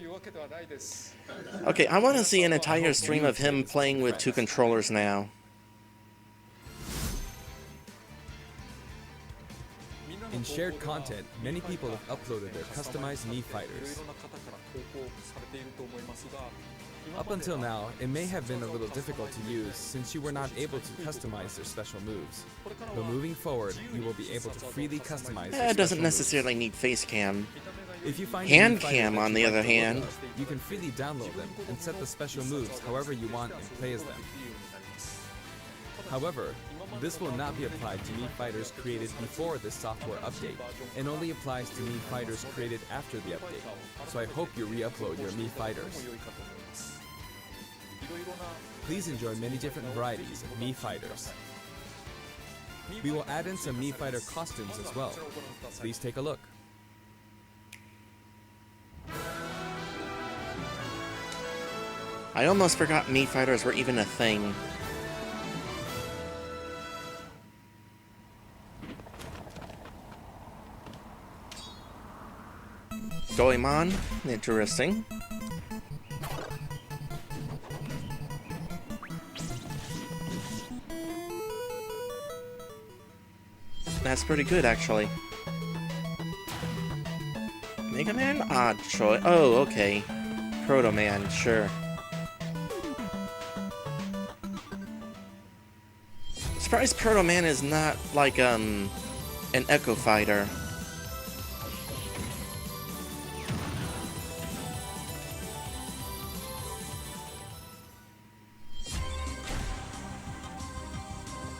Okay, I want to see an entire stream of him playing with 2 controllers now. In shared content, many people have uploaded their customized Mii fighters. Up until now, it may have been a little difficult to use since you were not able to customize their special moves. But moving forward, you will be able to freely customize their It doesn't special necessarily need face cam. moves. If you find a Hand Mii fighter cam, that on you the like other the look hand. of, you can freely download them and set the special moves however you want and play as them. However, this will not be applied to Mii fighters created before this software update, and only applies to Mii fighters created after the update. So I hope you re-upload your Mii fighters. Please enjoy many different varieties of Mii fighters. We will add in some Mii fighter costumes as well. Please take a look. I almost forgot Mii fighters were even a thing. Goemon, interesting. That's pretty good, actually. Mega Man? Odd choice. Oh, okay. Proto Man, sure. Surprised Proto Man is not like, an Echo Fighter.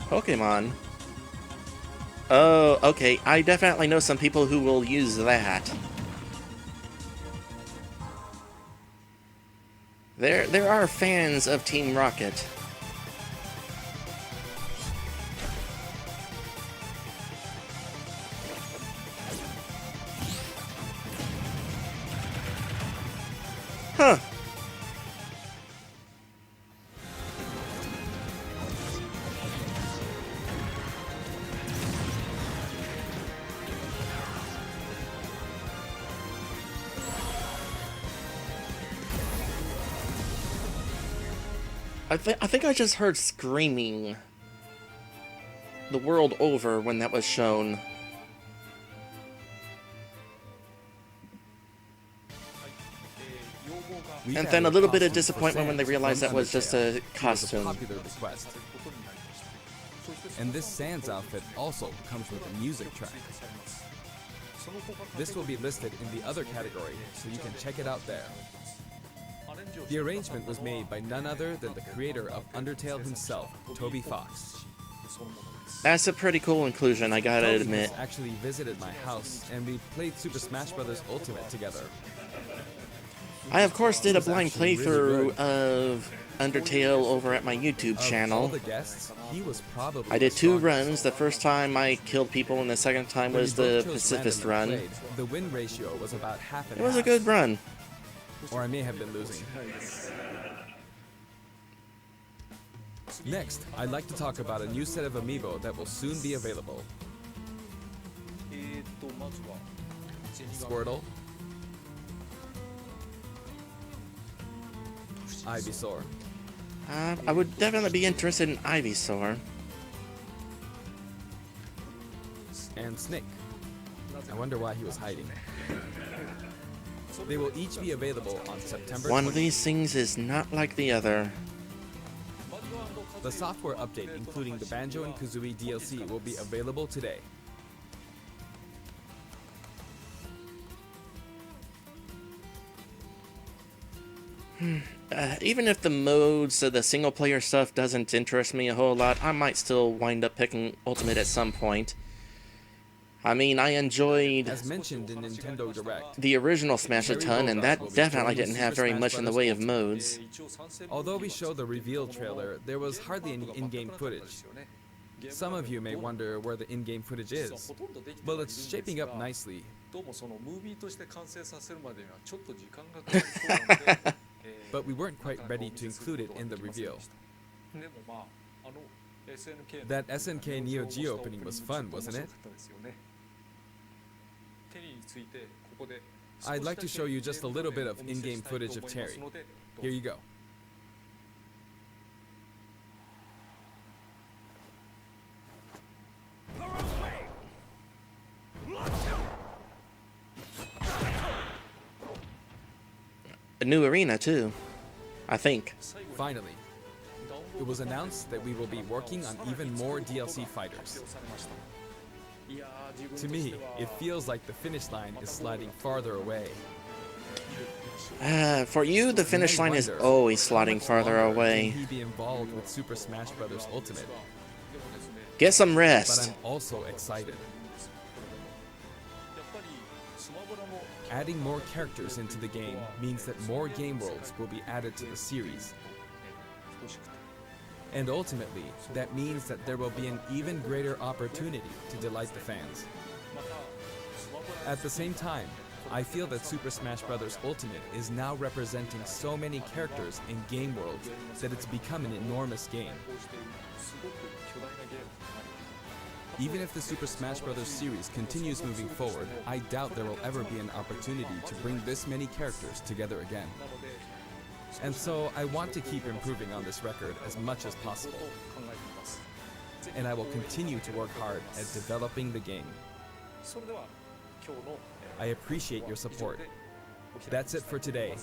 Pokemon? Oh, okay. I definitely know some people who will use that. There are fans of Team Rocket. Huh. I think I just heard screaming the world over when that was shown. And then a little bit of disappointment when they realized that was just a costume. Popular request. And this Sans outfit also comes with a music track. This will be listed in the other category, so you can check it out there. The arrangement was made by none other than the creator of Undertale himself, Toby Fox. That's a pretty cool inclusion, I gotta Toby admit. actually visited my house, and we played Super Smash Bros. Ultimate together. I, of course, did a blind actually really playthrough good. of Undertale over at my YouTube Of all channel. the guests, he was probably I did the 2 strongest. runs. The first time I killed people, and the second time When was we the both chose pacifist random and run. played, the win ratio was about half and It was a half. good run. Or I may have been losing. Next, I'd like to talk about a new set of amiibo that will soon be available. Squirtle, Ivysaur, I would definitely be interested in Ivysaur. and Snake. I wonder why he was hiding. They will each be available on September One of 20th. these things is not like the other. The software update, including the Banjo and Kazooie DLC, will be available today. Even if the modes, the single-player stuff doesn't interest me a whole lot, I might still wind up picking Ultimate at some point. I mean, I enjoyed As mentioned in Nintendo Direct, the original Smash a ton, and that definitely didn't have very much in the way of modes. although we showed the reveal trailer, there was hardly any in-game footage. Some of you may wonder where the in-game footage is. Well, it's shaping up nicely. but we weren't quite ready to include it in the reveal. That SNK Neo Geo opening was fun, wasn't it? I'd like to show you just a little bit of in-game footage of Terry. Here you go. A new arena too, I think. Finally, it was announced that we will be working on even more DLC fighters. To me, it feels like the finish line is sliding farther away. For you, the finish line is always sliding farther away. Can he be involved with Super Smash Bros. Ultimate? Get some But rest. I'm also excited. Adding more characters into the game means that more game worlds will be added to the series. And ultimately, that means that there will be an even greater opportunity to delight the fans. At the same time, I feel that Super Smash Bros. Ultimate is now representing so many characters in game worlds that it's become an enormous game. Even if the Super Smash Bros. Series continues moving forward, I doubt there will ever be an opportunity to bring this many characters together again. And so I want to keep improving on this record as much as possible. And I will continue to work hard at developing the game. I appreciate your support. That's it for today.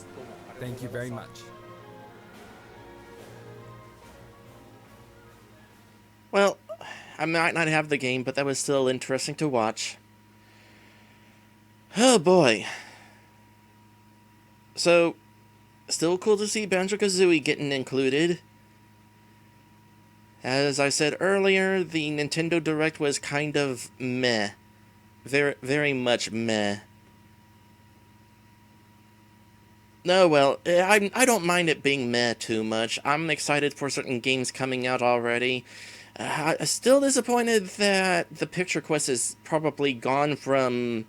Thank you very much. Well, I might not have the game, but that was still interesting to watch. Oh boy. So, still cool to see Banjo-Kazooie getting included. As I said earlier, the Nintendo Direct was kind of meh. Very, very much meh. No, well, I don't mind it being meh too much. I'm excited for certain games coming out already. I'm still disappointed that the Picture Quest is probably gone from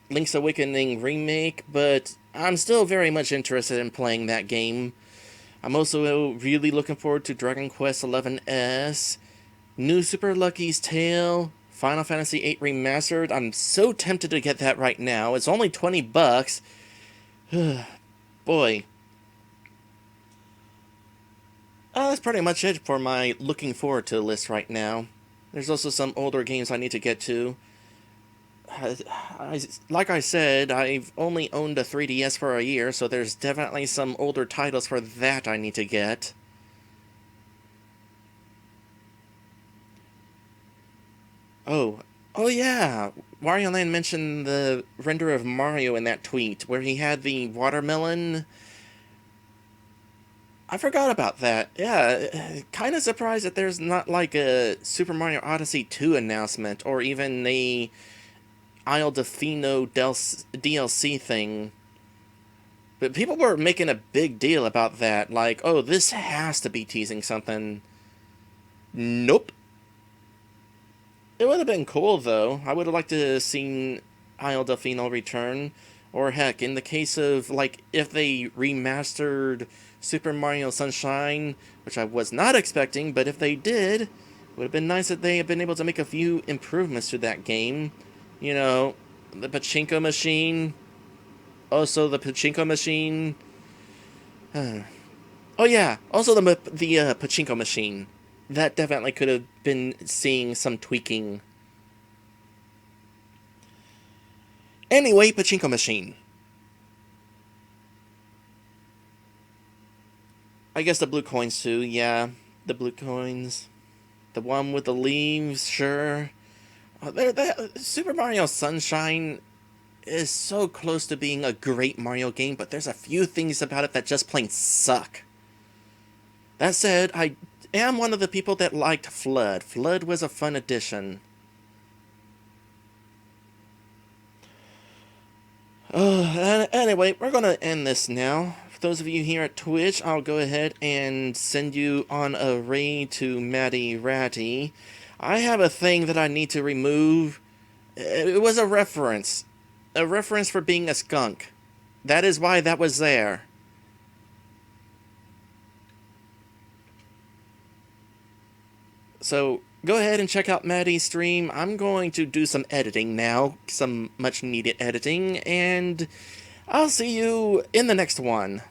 Link's Awakening Remake, but I'm still very much interested in playing that game. I'm also really looking forward to Dragon Quest XI's, New Super Lucky's Tale, Final Fantasy VIII Remastered. I'm so tempted to get that right now. It's only $20. Boy. That's pretty much it for my looking forward to list right now. There's also some older games I need to get to. Like I said, I've only owned a 3DS for a year, so there's definitely some older titles for that I need to get. Oh yeah! Wario Land mentioned the render of Mario in that tweet, where he had the watermelon. I forgot about that. Yeah, kind of surprised that there's not like a Super Mario Odyssey 2 announcement, or even a Isle Delfino DLC thing. But people were making a big deal about that, like, oh, this has to be teasing something. Nope. It would have been cool, though. I would have liked to have seen Isle Delfino return. Or heck, in the case of, like, if they remastered Super Mario Sunshine, which I was not expecting, but if they did, it would have been nice that they had been able to make a few improvements to that game. You know, the pachinko machine. Also, the pachinko machine. Oh yeah, also the pachinko machine. That definitely could have been seeing some tweaking. Anyway, pachinko machine. I guess the blue coins too, yeah. The blue coins. The one with the leaves, sure. Super Mario Sunshine is so close to being a great Mario game, but there's a few things about it that just plain suck. That said, I am one of the people that liked Flood. Flood was a fun addition. Anyway, we're going to end this now. For those of you here at Twitch, I'll go ahead and send you on a raid to Matty Ratty. I have a thing that I need to remove. It was a reference. A reference for being a skunk. That is why that was there. So go ahead and check out Maddie's stream. I'm going to do some editing now, some much needed editing, and I'll see you in the next one.